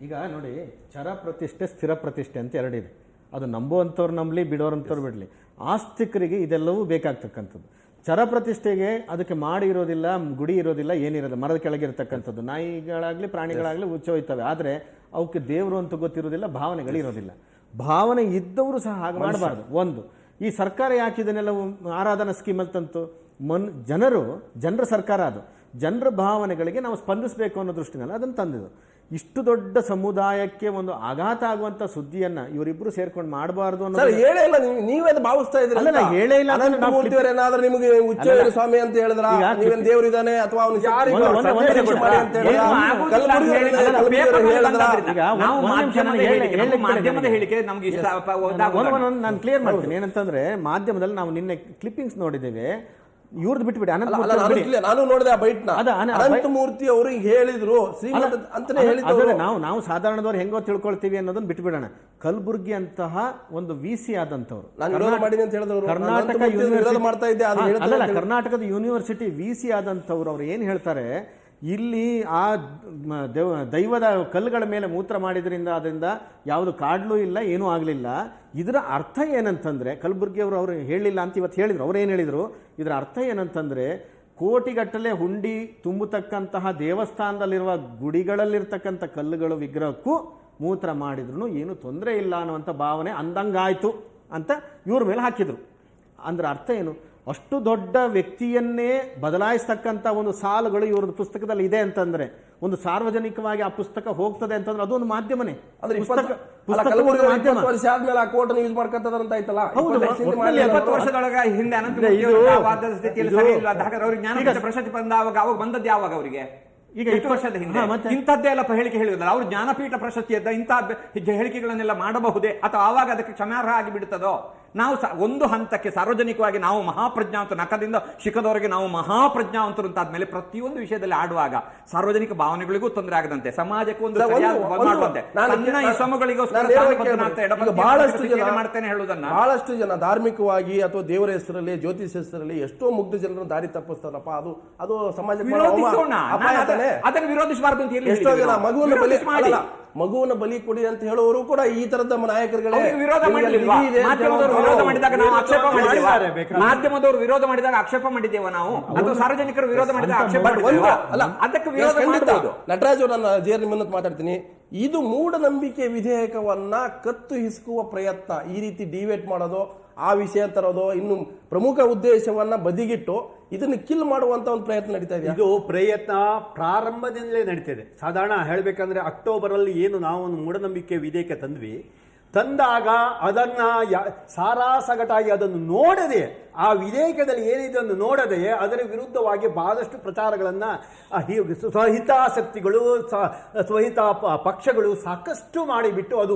ಈಗ ನೋಡಿ, ಚರ ಪ್ರತಿಷ್ಠೆ ಸ್ಥಿರ ಪ್ರತಿಷ್ಠೆ ಅಂತ ಎರಡಿದೆ. ಅದು ನಂಬುವಂಥವ್ರು ನಂಬಲಿ, ಬಿಡೋರಂಥವ್ರು ಬಿಡಲಿ. ಆಸ್ತಿಕರಿಗೆ ಇದೆಲ್ಲವೂ ಬೇಕಾಗ್ತಕ್ಕಂಥದ್ದು. ಚರ ಪ್ರತಿಷ್ಠೆಗೆ ಅದಕ್ಕೆ ಮಾಡಿ ಇರೋದಿಲ್ಲ, ಗುಡಿ ಇರೋದಿಲ್ಲ, ಏನಿರೋದಿಲ್ಲ, ಮರದ ಕೆಳಗಿರ್ತಕ್ಕಂಥದ್ದು. ನಾಯಿಗಳಾಗಲಿ ಪ್ರಾಣಿಗಳಾಗಲಿ ಉಚ್ಚ ಹೋಯ್ತವೆ. ಆದರೆ ಅವಕ್ಕೆ ದೇವರು ಅಂತ ಗೊತ್ತಿರೋದಿಲ್ಲ, ಭಾವನೆಗಳಿರೋದಿಲ್ಲ. ಭಾವನೆ ಇದ್ದವರು ಸಹ ಹಾಗೆ ಮಾಡಬಾರ್ದು. ಒಂದು, ಈ ಸರ್ಕಾರ ಯಾಕೆ ಇದನ್ನೆಲ್ಲ ಆರಾಧನಾ ಸ್ಕೀಮಲ್ಲಿ ತಂತು? ಜನರ ಸರ್ಕಾರ ಅದು. ಜನರ ಭಾವನೆಗಳಿಗೆ ನಾವು ಸ್ಪಂದಿಸಬೇಕು ಅನ್ನೋ ದೃಷ್ಟಿನಲ್ಲಿ ಅದನ್ನು ತಂದಿದ್ದು. ಇಷ್ಟು ದೊಡ್ಡ ಸಮುದಾಯಕ್ಕೆ ಒಂದು ಆಘಾತ ಆಗುವಂತ ಸುದ್ದಿಯನ್ನ ಇವರಿಬ್ರು ಸೇರ್ಕೊಂಡು ಮಾಡಬಾರ್ದು ಅನ್ನೋ ನೀವೇ ಭಾವಿಸ್ತಾ ಇದ್ರಿ. ಹೇಳೇ ಇಲ್ಲ. ಏನಾದ್ರೂ ನಿಮಗೆ ಉಚ್ಚ ಸ್ವಾಮಿ ಅಂತ ಹೇಳಿದ್ರ, ನೀವೇನ್ ದೇವರಿದ್ದಾನೆ ಅಥವಾ ಮಾಧ್ಯಮದ ಹೇಳಿಕೆ ನಮ್ಗೆ ಇಷ್ಟ. ನಾನು ಕ್ಲಿಯರ್ ಮಾಡ್ತೀನಿ. ಏನಂತಂದ್ರೆ, ಮಾಧ್ಯಮದಲ್ಲಿ ನಾವು ನಿನ್ನೆ ಕ್ಲಿಪ್ಪಿಂಗ್ಸ್ ನೋಡಿದ್ದೇವೆ. ಇವ್ರದ್ದು ಬಿಟ್ಬಿಡಿ, ನಾನು ನೋಡಿದೆ ಆ ಬೈಟ್ನ. ಅನಂತಮೂರ್ತಿ ಅವರು ಹೇಳಿದ್ರು ಶ್ರೀಮಂತ ಅಂತಾನೆ ಹೇಳಿದ್ರು. ನಾವು ಸಾಧಾರಣದವ್ರು ಹೆಂಗೋ ತಿಳ್ಕೊಳ್ತೀವಿ ಅನ್ನೋದನ್ನ ಬಿಟ್ಬಿಡೋಣ. ಕಲಬುರ್ಗಿ ಅಂತಹ ಒಂದು VC ಆದಂತವ್ರು, ಕರ್ನಾಟಕದ ಯೂನಿವರ್ಸಿಟಿ VC ಆದಂಥವ್ರು, ಅವ್ರು ಏನ್ ಹೇಳ್ತಾರೆ, ಇಲ್ಲಿ ಆ ದೈವದ ಕಲ್ಲುಗಳ ಮೇಲೆ ಮೂತ್ರ ಮಾಡಿದ್ರಿಂದ ಅದರಿಂದ ಯಾವುದು ಕಾಡ್ಲೂ ಇಲ್ಲ, ಏನೂ ಆಗಲಿಲ್ಲ. ಇದರ ಅರ್ಥ ಏನಂತಂದ್ರೆ, ಕಲಬುರ್ಗಿಯವರು ಅವರು ಹೇಳಿಲ್ಲ ಅಂತ ಇವತ್ತು ಹೇಳಿದ್ರು. ಅವ್ರು ಏನು ಹೇಳಿದ್ರು, ಇದರ ಅರ್ಥ ಏನಂತಂದ್ರೆ, ಕೋಟಿಗಟ್ಟಲೆ ಹುಂಡಿ ತುಂಬತಕ್ಕಂತಹ ದೇವಸ್ಥಾನದಲ್ಲಿರುವ ಗುಡಿಗಳಲ್ಲಿರ್ತಕ್ಕಂಥ ಕಲ್ಲುಗಳು ವಿಗ್ರಹಕ್ಕೂ ಮೂತ್ರ ಮಾಡಿದ್ರು ಏನು ತೊಂದರೆ ಇಲ್ಲ ಅನ್ನುವಂಥ ಭಾವನೆ ಅಂದಂಗಾಯ್ತು ಅಂತ ಇವ್ರ ಮೇಲೆ ಹಾಕಿದ್ರು. ಅಂದ್ರೆ ಅರ್ಥ ಏನು? ಅಷ್ಟು ದೊಡ್ಡ ವ್ಯಕ್ತಿಯನ್ನೇ ಬದಲಾಯಿಸ್ತಕ್ಕಂಥ ಒಂದು ಸಾಲುಗಳು ಇವ್ರದ್ದು ಪುಸ್ತಕದಲ್ಲಿ ಇದೆ ಅಂತಂದ್ರೆ, ಒಂದು ಸಾರ್ವಜನಿಕವಾಗಿ ಆ ಪುಸ್ತಕ ಹೋಗ್ತದೆ ಅಂತಂದ್ರೆ ಅದೊಂದು ಮಾಧ್ಯಮನೇ. ಅಂದ್ರೆ 20 ವರ್ಷ ಆದ್ಮೇಲೆ ಆ ಕೋಟ್ ಯೂಸ್ ಮಾಡ್ಕೊಂತದಂತ ಆಯ್ತಲ್ಲ. 20 ವರ್ಷದೊಳಗೆ ಹಿಂದೆ ಜ್ಞಾನಪೀಠ ಪ್ರಶಸ್ತಿ ಬಂದಾಗ ಅವಾಗ ಬಂದದ್ದು ಯಾವಾಗ ಅವರಿಗೆ? ಈಗ 20 ವರ್ಷದ ಹಿಂದೆ ಇಂಥದ್ದೇ ಎಲ್ಲ ಹೇಳಿಕೆ ಹೇಳಿದ್ರಲ್ಲ, ಅವ್ರು ಜ್ಞಾನಪೀಠ ಪ್ರಶಸ್ತಿ ಇಂತಹ ಹೇಳಿಕೆಗಳನ್ನೆಲ್ಲ ಮಾಡಬಹುದೇ ಅಥವಾ ಆವಾಗ ಅದಕ್ಕೆ ಕ್ಷಮಾರ್ಹ ಆಗಿ ಬಿಡುತ್ತದೋ? ನಾವು ಒಂದು ಹಂತಕ್ಕೆ ಸಾರ್ವಜನಿಕವಾಗಿ ನಾವು ಮಹಾಪ್ರಜ್ಞಾವಂತರು, ನಖದಿಂದ ಶಿಖದವರೆಗೆ ನಾವು ಮಹಾಪ್ರಜ್ಞಾವಂತರು ಅಂತ ಆದ್ಮೇಲೆ ಪ್ರತಿಯೊಂದು ವಿಷಯದಲ್ಲಿ ಆಡುವಾಗ ಸಾರ್ವಜನಿಕ ಭಾವನೆಗಳಿಗೂ ತೊಂದರೆ ಆಗದಂತೆ, ಸಮಾಜಕ್ಕೆ ಒಂದು ಮಾಡುವಂತೆ, ಮಾಡ್ತೇನೆ ಹೇಳುವುದನ್ನ ಬಹಳಷ್ಟು ಜನ ಧಾರ್ಮಿಕವಾಗಿ ಅಥವಾ ದೇವರ ಹೆಸರಲ್ಲಿ ಜ್ಯೋತಿಷ ಹೆಸರಲ್ಲಿ ಎಷ್ಟೋ ಮುಗ್ಧ ಜನರನ್ನು ದಾರಿ ತಪ್ಪಿಸ್ತಾರಪ್ಪ. ಅದು ಸಮಾಜಕ್ಕೆ ಅದನ್ನು ವಿರೋಧಿಸಬಾರದು ಅಂತ ಹೇಳಿ ಎಷ್ಟೋ ಜನ ಮಗುವನ್ನ ಬಲಿ ಕೊಡಿ ಅಂತ ಹೇಳುವವರು ಕೂಡ ಈ ತರದ ನಾಯಕರುಗಳೇ ವಿರೋಧ ಮಾಡಲಿಲ್ವಾ? ಮಾಧ್ಯಮದವರು ವಿರೋಧ ಮಾಡಿದಾಗ ನಾವು ಆಕ್ಷೇಪ ಮಾಡಿದ್ದೇವೆ, ಮಾಧ್ಯಮದವರು ವಿರೋಧ ಮಾಡಿದಾಗ ಆಕ್ಷೇಪ ಮಾಡಿದ್ದೇವೆ ನಾವು, ಅಥವಾ ಸಾರ್ವಜನಿಕರು ವಿರೋಧ ಮಾಡಿದಾಗ ಆಕ್ಷೇಪ ಮಾಡಿದ್ದೇವೆ. ಅದಕ್ಕೆ ವಿರೋಧ ಮಾಡಬಹುದು. ನಟರಾಜ್ ಅವರು, ನಾನು ಜೇರ್ ನಿಮ್ಮನ್ನ ಮಾತಾಡ್ತೀನಿ, ಇದು ಮೂಢನಂಬಿಕೆ ವಿಧೇಯಕವನ್ನ ಕತ್ತು ಹಿಸುಕುವ ಪ್ರಯತ್ನ, ಈ ರೀತಿ ಡಿವೇಟ್ ಮಾಡೋದು, ಆ ವಿಷಯ ತರೋದು, ಇನ್ನು ಪ್ರಮುಖ ಉದ್ದೇಶವನ್ನ ಬದಿಗಿಟ್ಟು ಇದನ್ನು ಕಿಲ್ ಮಾಡುವಂತ ಒಂದು ಪ್ರಯತ್ನ ನಡೀತಾ ಇದೆ. ಇದು ಪ್ರಯತ್ನ ಪ್ರಾರಂಭದಿಂದಲೇ ನಡೀತಿದೆ. ಸಾಧಾರಣ ಹೇಳಬೇಕಂದ್ರೆ ಅಕ್ಟೋಬರ್ ಅಲ್ಲಿ ಏನು ನಾವು ಒಂದು ಮೂಢನಂಬಿಕೆ ವಿಧೇಯಕ ತಂದಾಗ ಅದನ್ನ ಸಾರಾಸಗಟಾಗಿ ಅದನ್ನು ನೋಡದೆ, ಆ ವಿಧೇಯಕದಲ್ಲಿ ಏನಿದೆ ಅನ್ನು ನೋಡದೆ ಅದರ ವಿರುದ್ಧವಾಗಿ ಬಹಳಷ್ಟು ಪ್ರಚಾರಗಳನ್ನ ಸ್ವಹಿತಾಸಕ್ತಿಗಳು, ಸ್ವಹಿತ ಪಕ್ಷಗಳು ಸಾಕಷ್ಟು ಮಾಡಿಬಿಟ್ಟು ಅದು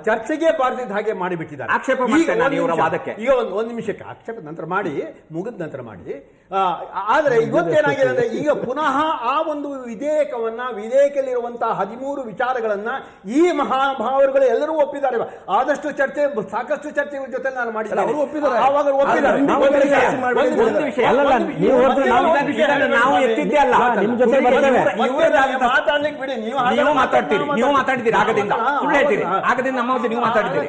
ಚರ್ಚೆಗೆ ಬಾರದಿದ್ದ ಹಾಗೆ ಮಾಡಿಬಿಟ್ಟಿದ್ದಾರೆ. ಆಕ್ಷೇಪ ಈಗ ಒಂದು ನಿಮಿಷಕ್ಕೆ ಆಕ್ಷೇಪ ನಂತರ ಮಾಡಿ, ಮುಗಿದ ನಂತರ ಮಾಡಿ. ಆದರೆ ಇವತ್ತೇನಾಗಿದೆ ಅಂದ್ರೆ ಈಗ ಪುನಃ ಆ ಒಂದು ವಿಧೇಯಕದಲ್ಲಿರುವಂತಹ 13 ವಿಚಾರಗಳನ್ನ ಈ ಮಹಾನುಭಾವರುಗಳು ಎಲ್ಲರೂ ಒಪ್ಪಿದ್ದಾರೆ. ಆದಷ್ಟು ಚರ್ಚೆ, ಸಾಕಷ್ಟು ಚರ್ಚೆ ಜೊತೆ ನಾನು ಮಾಡಿದ್ದೇನೆ. ಅವರು ಒಪ್ಪಿದ್ದಾರೆ. ನಾವು ಎತ್ತಿದ್ದೇ ಅಲ್ಲ, ನಿಮ್ ಜೊತೆ ಮಾತಾಡ್ಲಿಕ್ಕೆ ಬಿಡಿ. ನೀವು ಮಾತಾಡಿದ್ದೀರಿ ಆಗದಿಂದ, ಸುಳ್ಳು ಹೇಳ್ತೀರಿ, ಆಗದಿಂದ ನಮ್ಮ ನೀವು ಮಾತಾಡಿದ್ದೀರಿ.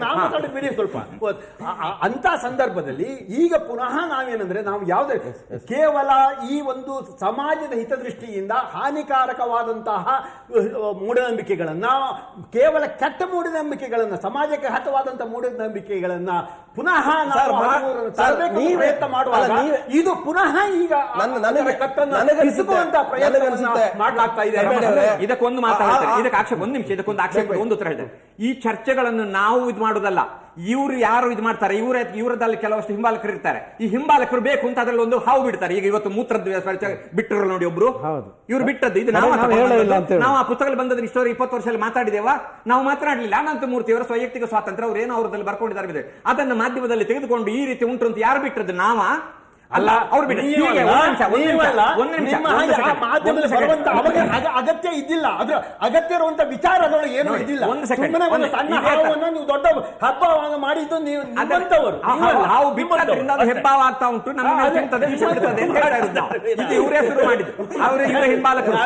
ಬಿಡಿ ಸ್ವಲ್ಪ. ಅಂತ ಸಂದರ್ಭದಲ್ಲಿ ಈಗ ಪುನಃ ನಾವೇನಂದ್ರೆ, ನಾವು ಯಾವುದೇ ಕೇವಲ ಈ ಒಂದು ಸಮಾಜದ ಹಿತದೃಷ್ಟಿಯಿಂದ ಹಾನಿಕಾರಕವಾದಂತಹ ಮೂಢನಂಬಿಕೆಗಳನ್ನ, ಕೇವಲ ಕೆಟ್ಟ ಮೂಢನಂಬಿಕೆಗಳನ್ನ, ಸಮಾಜಕ್ಕೆ ಹತವಾದಂತಹ ಮೂಢನಂಬಿಕೆಗಳನ್ನ ಪುನಃ ಪ್ರಯತ್ನ ಮಾಡುವಾಗ ಇದು ಪುನಃ ಈಗ ಮಾಡಲಾಗ್ತಾ ಇದೆ. ಇದಕ್ಕೊಂದು ಮಾತಾಡ್ತಾರೆ, ಇದಕ್ಕೆ ಆಕ್ಷೇಪ, ಒಂದು ನಿಮಿಷ, ಇದಕ್ಕೊಂದು ಆಕ್ಷೇಪ, ಒಂದು ಉತ್ತರ ಹೇಳಿದೆ. ಈ ಚರ್ಚೆಗಳನ್ನು ನಾವು ಇದು ಮಾಡುವುದಲ್ಲ, ಇವ್ರು ಯಾರು ಇದು ಮಾಡ್ತಾರೆ, ಇವರದಲ್ಲಿ ಕೆಲವಷ್ಟು ಹಿಂಬಾಲಕರು ಇರ್ತಾರೆ. ಈ ಹಿಂಬಾಲಕರು ಬೇಕು ಅಂತ ಅದ್ರಲ್ಲಿ ಒಂದು ಹಾವು ಬಿಡ್ತಾರೆ. ಈಗ ಇವತ್ತು ಮೂತ್ರದ ಬಿಟ್ಟರು ನೋಡಿ ಒಬ್ರು, ಇವ್ರು ಬಿಟ್ಟದ್ದು ಇದು ನಾವು ಆ ಪುಸ್ತಕದಲ್ಲಿ ಬಂದದ್ದು ಇಷ್ಟವರೆ 20 ವರ್ಷದಲ್ಲಿ ಮಾತಾಡಿದೇವಾ? ನಾವು ಮಾತನಾಡಲಿಲ್ಲ. ಅನಂತ ಮೂರ್ತಿಯವರ ವೈಯಕ್ತಿಕ ಸ್ವಾತಂತ್ರ್ಯ, ಅವ್ರು ಏನೋ ಅವ್ರದಲ್ಲಿ ಬರ್ಕೊಂಡಿದ್ದಾರೆ, ಅದನ್ನು ಮಾಧ್ಯಮದಲ್ಲಿ ತೆಗೆದುಕೊಂಡು ಈ ರೀತಿ ಉಂಟು ಅಂತ ಯಾರು ಬಿಟ್ಟದ್ದು? ನಾವ ಅಲ್ಲ, ಅವ್ರು ಬಿಡಿ. ಅಗತ್ಯ ಇದ್ದಿಲ್ಲ, ಅದ್ರ ಅಗತ್ಯ ಇರುವಂತ ವಿಚಾರ ಅದರೊಳಗೆ ಏನೂ ಇದ್ದಿಲ್ಲ. ನೀವು ದೊಡ್ಡ ಹಬ್ಬ ಮಾಡಿದ್ದು ನೀವು ಹೆಬ್ಬಾವ ಆಗ್ತಾ ಉಂಟು, ಇವರೇ ಶುರು ಮಾಡಿದ್ದು, ಅವರೇ ಇವರ ಹಿಂಬಾಲಕರು.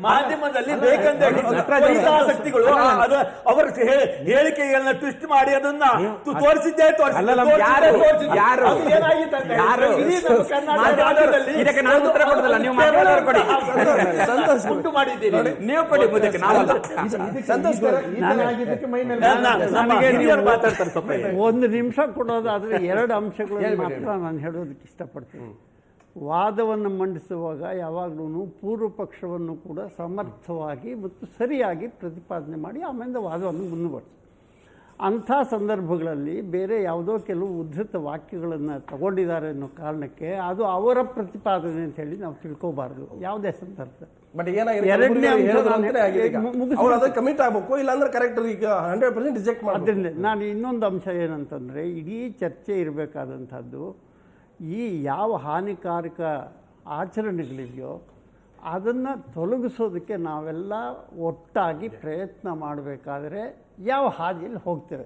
ಮಾಧ್ಯಮದಲ್ಲಿ ಬೇಕಂದ್ರೆ ಆಸಕ್ತಿಗಳು ಅವರ ಹೇಳಿಕೆಗಳನ್ನ ಟ್ವಿಸ್ಟ್ ಮಾಡಿ ಅದನ್ನ ತೋರಿಸಿದ್ದೇ ಇದಕ್ಕೆ ನಾನು ಉತ್ತರ ಕೊಡುದಿಲ್ಲ, ನೀವು ಕೊಡಿ, ಉಂಟು ಮಾಡಿದ್ದೀರಿ, ನೀವು ಕೊಡಿ. ಮುದಕ್ಕೆ ನಾವಲ್ಲ. ಒಂದು ನಿಮಿಷ ಕೊಡೋದಾದ್ರೆ 2 ಅಂಶಗಳನ್ನು ಮಾತ್ರ ನಾನು ಹೇಳೋದಕ್ಕೆ ಇಷ್ಟಪಡ್ತೀನಿ. ವಾದವನ್ನು ಮಂಡಿಸುವಾಗ ಯಾವಾಗಲೂ ಪೂರ್ವ ಪಕ್ಷವನ್ನು ಕೂಡ ಸಮರ್ಥವಾಗಿ ಮತ್ತು ಸರಿಯಾಗಿ ಪ್ರತಿಪಾದನೆ ಮಾಡಿ ಆಮೇಲೆ ವಾದವನ್ನು ಮುಂದುವರಿಸಿ. ಅಂಥ ಸಂದರ್ಭಗಳಲ್ಲಿ ಬೇರೆ ಯಾವುದೋ ಕೆಲವು ಉದ್ಧತ ವಾಕ್ಯಗಳನ್ನು ತಗೊಂಡಿದ್ದಾರೆ ಅನ್ನೋ ಕಾರಣಕ್ಕೆ ಅದು ಅವರ ಪ್ರತಿಪಾದನೆ ಅಂತ ಹೇಳಿ ನಾವು ತಿಳ್ಕೋಬಾರ್ದು ಯಾವುದೇ ಸಂದರ್ಭದಲ್ಲಿ. ಬಟ್ ಏನಾಗಿದೆ, ಕಮಿಟ್ ಆಗಬೇಕು, ಇಲ್ಲಾಂದ್ರೆ ಕರೆಕ್ಟ್ ಈಗ 100% ರಿಜೆಕ್ಟ್ ಮಾಡಿ. ಅದರಿಂದ ನಾನು ಇನ್ನೊಂದು ಅಂಶ ಏನಂತಂದರೆ, ಇಡೀ ಚರ್ಚೆ ಇರಬೇಕಾದಂಥದ್ದು ಈ ಯಾವ ಹಾನಿಕಾರಕ ಆಚರಣೆಗಳಿದೆಯೋ ಅದನ್ನು ತೊಲಗಿಸೋದಕ್ಕೆ ನಾವೆಲ್ಲ ಒಟ್ಟಾಗಿ ಪ್ರಯತ್ನ ಮಾಡಬೇಕಾದ್ರೆ ಯಾವ ಹಾದಿಯಲ್ಲಿ ಹೋಗ್ತೇವೆ.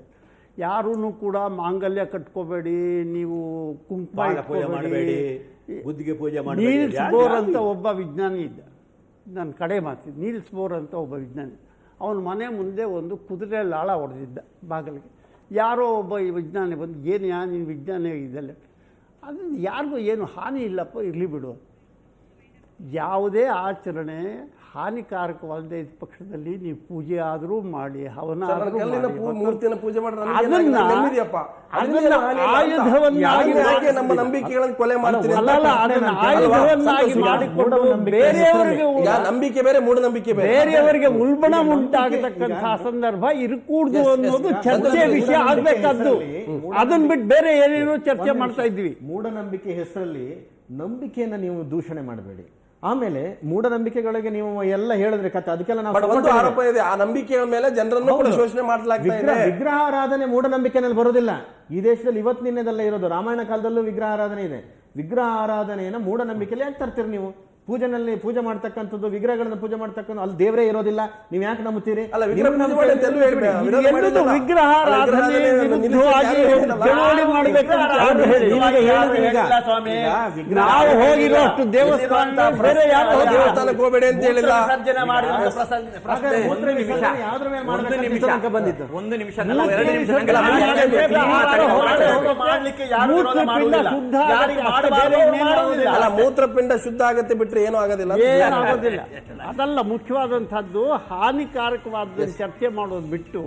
ಯಾರೂ ಕೂಡ ಮಾಂಗಲ್ಯ ಕಟ್ಕೋಬೇಡಿ, ನೀವು ಕುಂಕುಮ ಮಾಡಬೇಡಿ, ಬುದ್ಧಿಗೆ ಪೂಜೆ ಮಾಡಿ. ನೀಲ್ಸ್ ಬೋರ್ ಅಂತ ಒಬ್ಬ ವಿಜ್ಞಾನಿ ಇದ್ದ, ನನ್ನ ಕಡೆ ಮಾತಿದ್ದ. ನೀಲ್ಸ್ ಬೋರ್ ಅಂತ ಒಬ್ಬ ವಿಜ್ಞಾನಿ, ಅವನ ಮನೆ ಮುಂದೆ ಒಂದು ಕುದುರೆ ಲಾಳ ಹೊಡೆದಿದ್ದ ಬಾಗಿಲಿಗೆ. ಯಾರೋ ಒಬ್ಬ ಈ ವಿಜ್ಞಾನಿ ಬಂದು, ನೀನು ವಿಜ್ಞಾನಿ ಇದೆಲ್ಲ, ಅದರಿಂದ ಯಾರಿಗೂ ಏನು ಹಾನಿ ಇಲ್ಲಪ್ಪ, ಇರಲಿ ಬಿಡು. ಯಾವುದೇ ಆಚರಣೆ ಹಾನಿಕಾರಕವಾಗದೇ ಇದ್ದ ಪಕ್ಷದಲ್ಲಿ ನೀವು ಪೂಜೆ ಆದರೂ ಮಾಡಿ, ಹವನ ಮೂರ್ತಿಯನ್ನು ಪೂಜೆ ನಮ್ಮ ನಂಬಿಕೆಗಳನ್ನು ಕೊಲೆ ಮಾಡ್ತೀವಿ. ಆಯುಧವನ್ನಾಗಿ ಮಾಡಿಕೊಂಡು ಬೇರೆಯವರಿಗೆ ನಂಬಿಕೆ ಬೇರೆ, ಮೂಢನಂಬಿಕೆ ಬೇರೆ, ಬೇರೆಯವರಿಗೆ ಉಲ್ಬಣ ಉಂಟಾಗತಕ್ಕಂತಹ ಸಂದರ್ಭ ಇರಕೂಡ್ದು ಅನ್ನೋದು ಚರ್ಚೆ ವಿಷಯ ಆಗ್ಬೇಕಾದ್ದು. ಅದನ್ನ ಬಿಟ್ಟು ಬೇರೆ ಏನೇನೋ ಚರ್ಚೆ ಮಾಡ್ತಾ ಇದ್ವಿ. ಮೂಢನಂಬಿಕೆ ಹೆಸರಲ್ಲಿ ನಂಬಿಕೆಯನ್ನು ನೀವು ದೂಷಣೆ ಮಾಡಬೇಡಿ. ಆಮೇಲೆ ಮೂಢನಂಬಿಕೆಗಳಿಗೆ ನೀವು ಎಲ್ಲ ಹೇಳಿದ್ರೆ ಕತೆ ಅದಕ್ಕೆಲ್ಲ ಬಟ್ ಒಂದು ನಾವು ಆರೋಪ ಇದೆ, ಆ ನಂಬಿಕೆಯ ಮೇಲೆ ಜನರನ್ನು ಕೂಡ ಶೋಷಣೆ ಮಾಡಲಾಗ್ತಾ ಇದೆ. ವಿಗ್ರಹಾರಾಧನೆ ಮೂಢನಂಬಿಕೆನಲ್ಲಿ ಬರೋದಿಲ್ಲ. ಈ ದೇಶದಲ್ಲಿ ಇವತ್ತು ನಿನ್ನೆದಲ್ಲೇ ಇರೋದು, ರಾಮಾಯಣ ಕಾಲದಲ್ಲೂ ವಿಗ್ರಹಾರಾಧನೆ ಇದೆ. ವಿಗ್ರಹ ಆರಾಧನೆಯನ್ನ ಮೂಢನಂಬಿಕೆಯಲ್ಲಿ ಯಾಕೆ ತರ್ತೀರಿ ನೀವು? ಪೂಜೆನಲ್ಲಿ ಪೂಜೆ ಮಾಡ್ತಕ್ಕಂಥದ್ದು, ವಿಗ್ರಹಗಳನ್ನು ಪೂಜೆ ಮಾಡ್ತಕ್ಕಂಥ ಅಲ್ಲಿ ದೇವರೇ ಇರೋದಿಲ್ಲ, ನೀವು ಯಾಕೆ ನಂಬುತ್ತೀರಿ? ಅಲ್ಲ, ವಿಗ್ರಹ ಪೂಜೆ ಮಾಡಿ ಅಂತ ಎಲ್ಲೂ ಹೇಳ್ಬೇಡಿ. ವಿರೋಧ ಮಾಡಿಲ್ಲ. ವಿಗ್ರಹಾರಾಧನೆ ವಿರುದ್ಧವಾಗಿ ಚಳವಳಿ ಮಾಡಬೇಕಂತ ಯಾರು ಹೇಳಿ? ನಾವು ಹೋಗಿರೋಷ್ಟು ದೇವಸ್ಥಾನ ಬೇರೆ ಯಾರು ದೇವಸ್ಥಾನಕ್ಕೆ ಹೋಗಬೇಡಿ ಅಂತ ಹೇಳಿಲ್ಲ. ವಿಸರ್ಜನೆ ಮಾಡಿರುವಂತ ಪ್ರಶ್ನೆ ಒಂದು ನಿಮಿಷ, ಯಾವ್ದ್ರ ಮೇಲೆ ಒಂದು ಮಾಡ್ಬೇಕಂತ ನಿಮಿಷ, ತನಕ ಬಂದಿತ್ತು. ಒಂದು ನಿಮಿಷ, ನಾವು 2 ನಿಮಿಷ ಮಾಡ್ಲಿಕ್ಕೆ ಯಾರು ವಿರೋಧ ಮಾಡುವುದಿಲ್ಲ. ಯಾರಿಗೆ ಅಲ್ಲ, ಮೂತ್ರಪಿಂಡ ಶುದ್ಧ ಆಗತ್ತೆ ಬಿಟ್ರೆ ಏನೂ ಆಗೋದಿಲ್ಲ. ಏನಾಗೋದಿಲ್ಲ. ಅದಲ್ಲ ಮುಖ್ಯವಾದಂಥದ್ದು. ಹಾನಿಕಾರಕವಾದ ಚರ್ಚೆ ಮಾಡೋದು ಬಿಟ್ಟು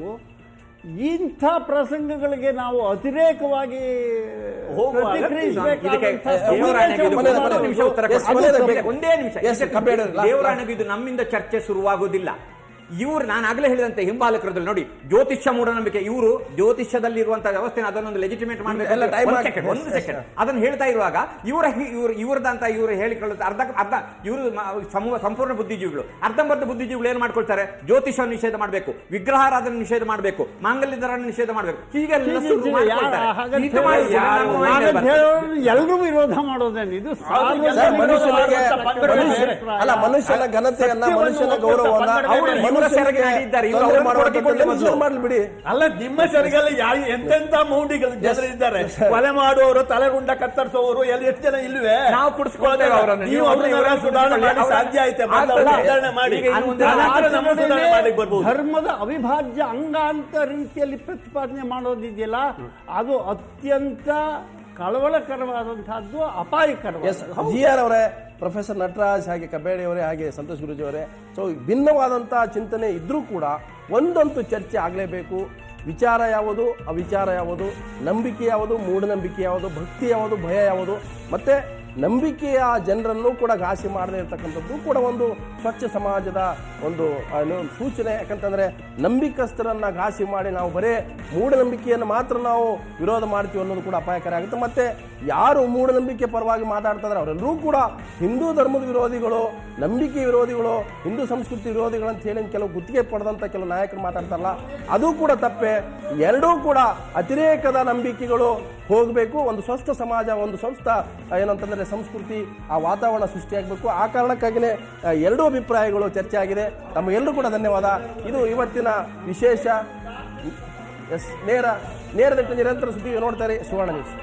ಇಂಥ ಪ್ರಸಂಗಗಳಿಗೆ ನಾವು ಅತಿರೇಕವಾಗಿ ಒಂದೇ ನಿಮಿಷ, ದೇವರಾಣೆಗೂ ಇದು ನಮ್ಮಿಂದ ಚರ್ಚೆ ಶುರುವಾಗುವುದಿಲ್ಲ. ಇವರು ನಾನು ಆಗಲೇ ಹೇಳಿದಂತೆ ಹಿಂಬಾಲಕರದಲ್ಲಿ ನೋಡಿ, ಜ್ಯೋತಿಷ್ಯ ಮೂಢನಂಬಿಕೆ, ಇವರು ಜ್ಯೋತಿಷ್ಯದಲ್ಲಿ ಇರುವಂತಹ ವ್ಯವಸ್ಥೆ ಅದನ್ನೊಂದು ಲೆಜಿಟಿಮೇಟ್ ಮಾಡಬೇಕು. ಒಂದು ಸೆಕೆಂಡ್ ಅದನ್ನು ಹೇಳ್ತಾ ಇರುವಾಗ ಇವ್ರದಂತ ಇವರು ಹೇಳಿಕೊಳ್ಳುತ್ತೆ. ಅರ್ಧ ಇವರು ಸಂಪೂರ್ಣ ಬುದ್ಧಿಜೀವಿಗಳು, ಅರ್ಧಂಬರ್ಧ ಬುದ್ಧಿಜೀವಿಗಳು ಏನ್ ಮಾಡ್ಕೊಳ್ತಾರೆ? ಜ್ಯೋತಿಷ್ಯ ನಿಷೇಧ ಮಾಡಬೇಕು, ವಿಗ್ರಹಾರಾಧನೆ ನಿಷೇಧ ಮಾಡಬೇಕು, ಮಾಂಗಲ್ಯಧಾರಣ ನಿಷೇಧ ಮಾಡಬೇಕು, ಹೀಗೆಲ್ಲ ಎಲ್ಲರೂ ವಿರೋಧ ಮಾಡೋದೇನು? ಇದು ಅಲ್ಲ, ಮನುಷ್ಯನ ಘನತೆಯನ್ನ, ಮನುಷ್ಯನ ಗೌರವವನ್ನ ಬಿಡಿ. ಅಲ್ಲ, ನಿಮ್ಮ ಸರಿಗೆಲ್ಲ ಎಂತೆಂತ ಮೌಂಡಿಗಳು ಜನರಿದ್ದಾರೆ. ಕೊಲೆ ಮಾಡುವವರು, ತಲೆಗುಂಡ ಕತ್ತರಿಸುವವರು ಎಲ್ಲ ಎಷ್ಟು ಜನ ಇಲ್ವೇ? ನಾವು ಕುಡಿಸ್ಕೊಳ್ತೇವೆ ಅವರನ್ನು. ನೀವು ಸುಧಾರಣೆ ಮಾಡಿ ಸಾಧ್ಯ ಐತೆ, ಸುಧಾರಣೆ ಮಾಡಿ ಮಾಡ್ಲಿಕ್ಕೆ ಬರ್ಬೋದು. ಧರ್ಮದ ಅವಿಭಾಜ್ಯ ಅಂಗ ಅಂತ ರೀತಿಯಲ್ಲಿ ಪ್ರತಿಪಾದನೆ ಮಾಡೋದಿದೆಯಲ್ಲ, ಅದು ಅತ್ಯಂತ ಕಳವಳಕರವಾದಂತಹದ್ದು, ಅಪಾಯಕರವಾದ. GR ಅವರೇ, ಪ್ರೊಫೆಸರ್ ನಟರಾಜ್, ಹಾಗೆ ಕಬೇಡಿ ಅವರೇ, ಹಾಗೆ ಸಂತೋಷ್ ಗುರೂಜಿ ಅವರೇ, ಸೊ ಭಿನ್ನವಾದಂತಹ ಚಿಂತನೆ ಇದ್ರೂ ಕೂಡ ಒಂದಂತೂ ಚರ್ಚೆ ಆಗಲೇಬೇಕು. ವಿಚಾರ ಯಾವುದು, ಅವಿಚಾರ ಯಾವುದು, ನಂಬಿಕೆ ಯಾವುದು, ಮೂಢನಂಬಿಕೆ ಯಾವುದು, ಭಕ್ತಿ ಯಾವುದು, ಭಯ ಯಾವುದು, ಮತ್ತೆ ನಂಬಿಕೆಯ ಜನರನ್ನು ಕೂಡ ಘಾಸಿ ಮಾಡದೇ ಇರತಕ್ಕಂಥದ್ದು ಕೂಡ ಒಂದು ಸ್ವಚ್ಛ ಸಮಾಜದ ಒಂದು ಸೂಚನೆ. ಯಾಕಂತಂದ್ರೆ ನಂಬಿಕಸ್ಥರನ್ನ ಘಾಸಿ ಮಾಡಿ ನಾವು ಬರೇ ಮೂಢನಂಬಿಕೆಯನ್ನು ಮಾತ್ರ ನಾವು ವಿರೋಧ ಮಾಡ್ತೀವಿ ಅನ್ನೋದು ಕೂಡ ಅಪಾಯಕಾರಿ ಆಗುತ್ತೆ. ಮತ್ತೆ ಯಾರು ಮೂಢನಂಬಿಕೆ ಪರವಾಗಿ ಮಾತಾಡ್ತಾ ಇದ್ದಾರೆ ಅವರೆಲ್ಲರೂ ಕೂಡ ಹಿಂದೂ ಧರ್ಮದ ವಿರೋಧಿಗಳು, ನಂಬಿಕೆ ವಿರೋಧಿಗಳು, ಹಿಂದೂ ಸಂಸ್ಕೃತಿ ವಿರೋಧಿಗಳು ಅಂತ ಹೇಳಿ ಕೆಲವು ಗುತ್ತಿಗೆ ಪಡೆದಂಥ ಕೆಲವು ನಾಯಕರು ಮಾತಾಡ್ತಾರಲ್ಲ, ಅದು ಕೂಡ ತಪ್ಪೆ. ಎರಡೂ ಕೂಡ ಅತಿರೇಕದ ನಂಬಿಕೆಗಳು ಹೋಗಬೇಕು. ಒಂದು ಸ್ವಸ್ಥ ಸಮಾಜ, ಒಂದು ಸ್ವಸ್ಥ ಏನಂತಂದ್ರೆ ಸಂಸ್ಕೃತಿ, ಆ ವಾತಾವರಣ ಸೃಷ್ಟಿಯಾಗಬೇಕು. ಆ ಕಾರಣಕ್ಕಾಗಿಯೇ ಎರಡೂ ಅಭಿಪ್ರಾಯಗಳು ಚರ್ಚೆ ಆಗಿದೆ. ತಮಗೆಲ್ಲರೂ ಕೂಡ ಧನ್ಯವಾದ. ಇದು ಇವತ್ತಿನ ವಿಶೇಷ ನೇರ ನಿರಂತರ ಸುದ್ದಿ ನೋಡ್ತಾರೆ ಸುವರ್ಣ ನ್ಯೂಸ್.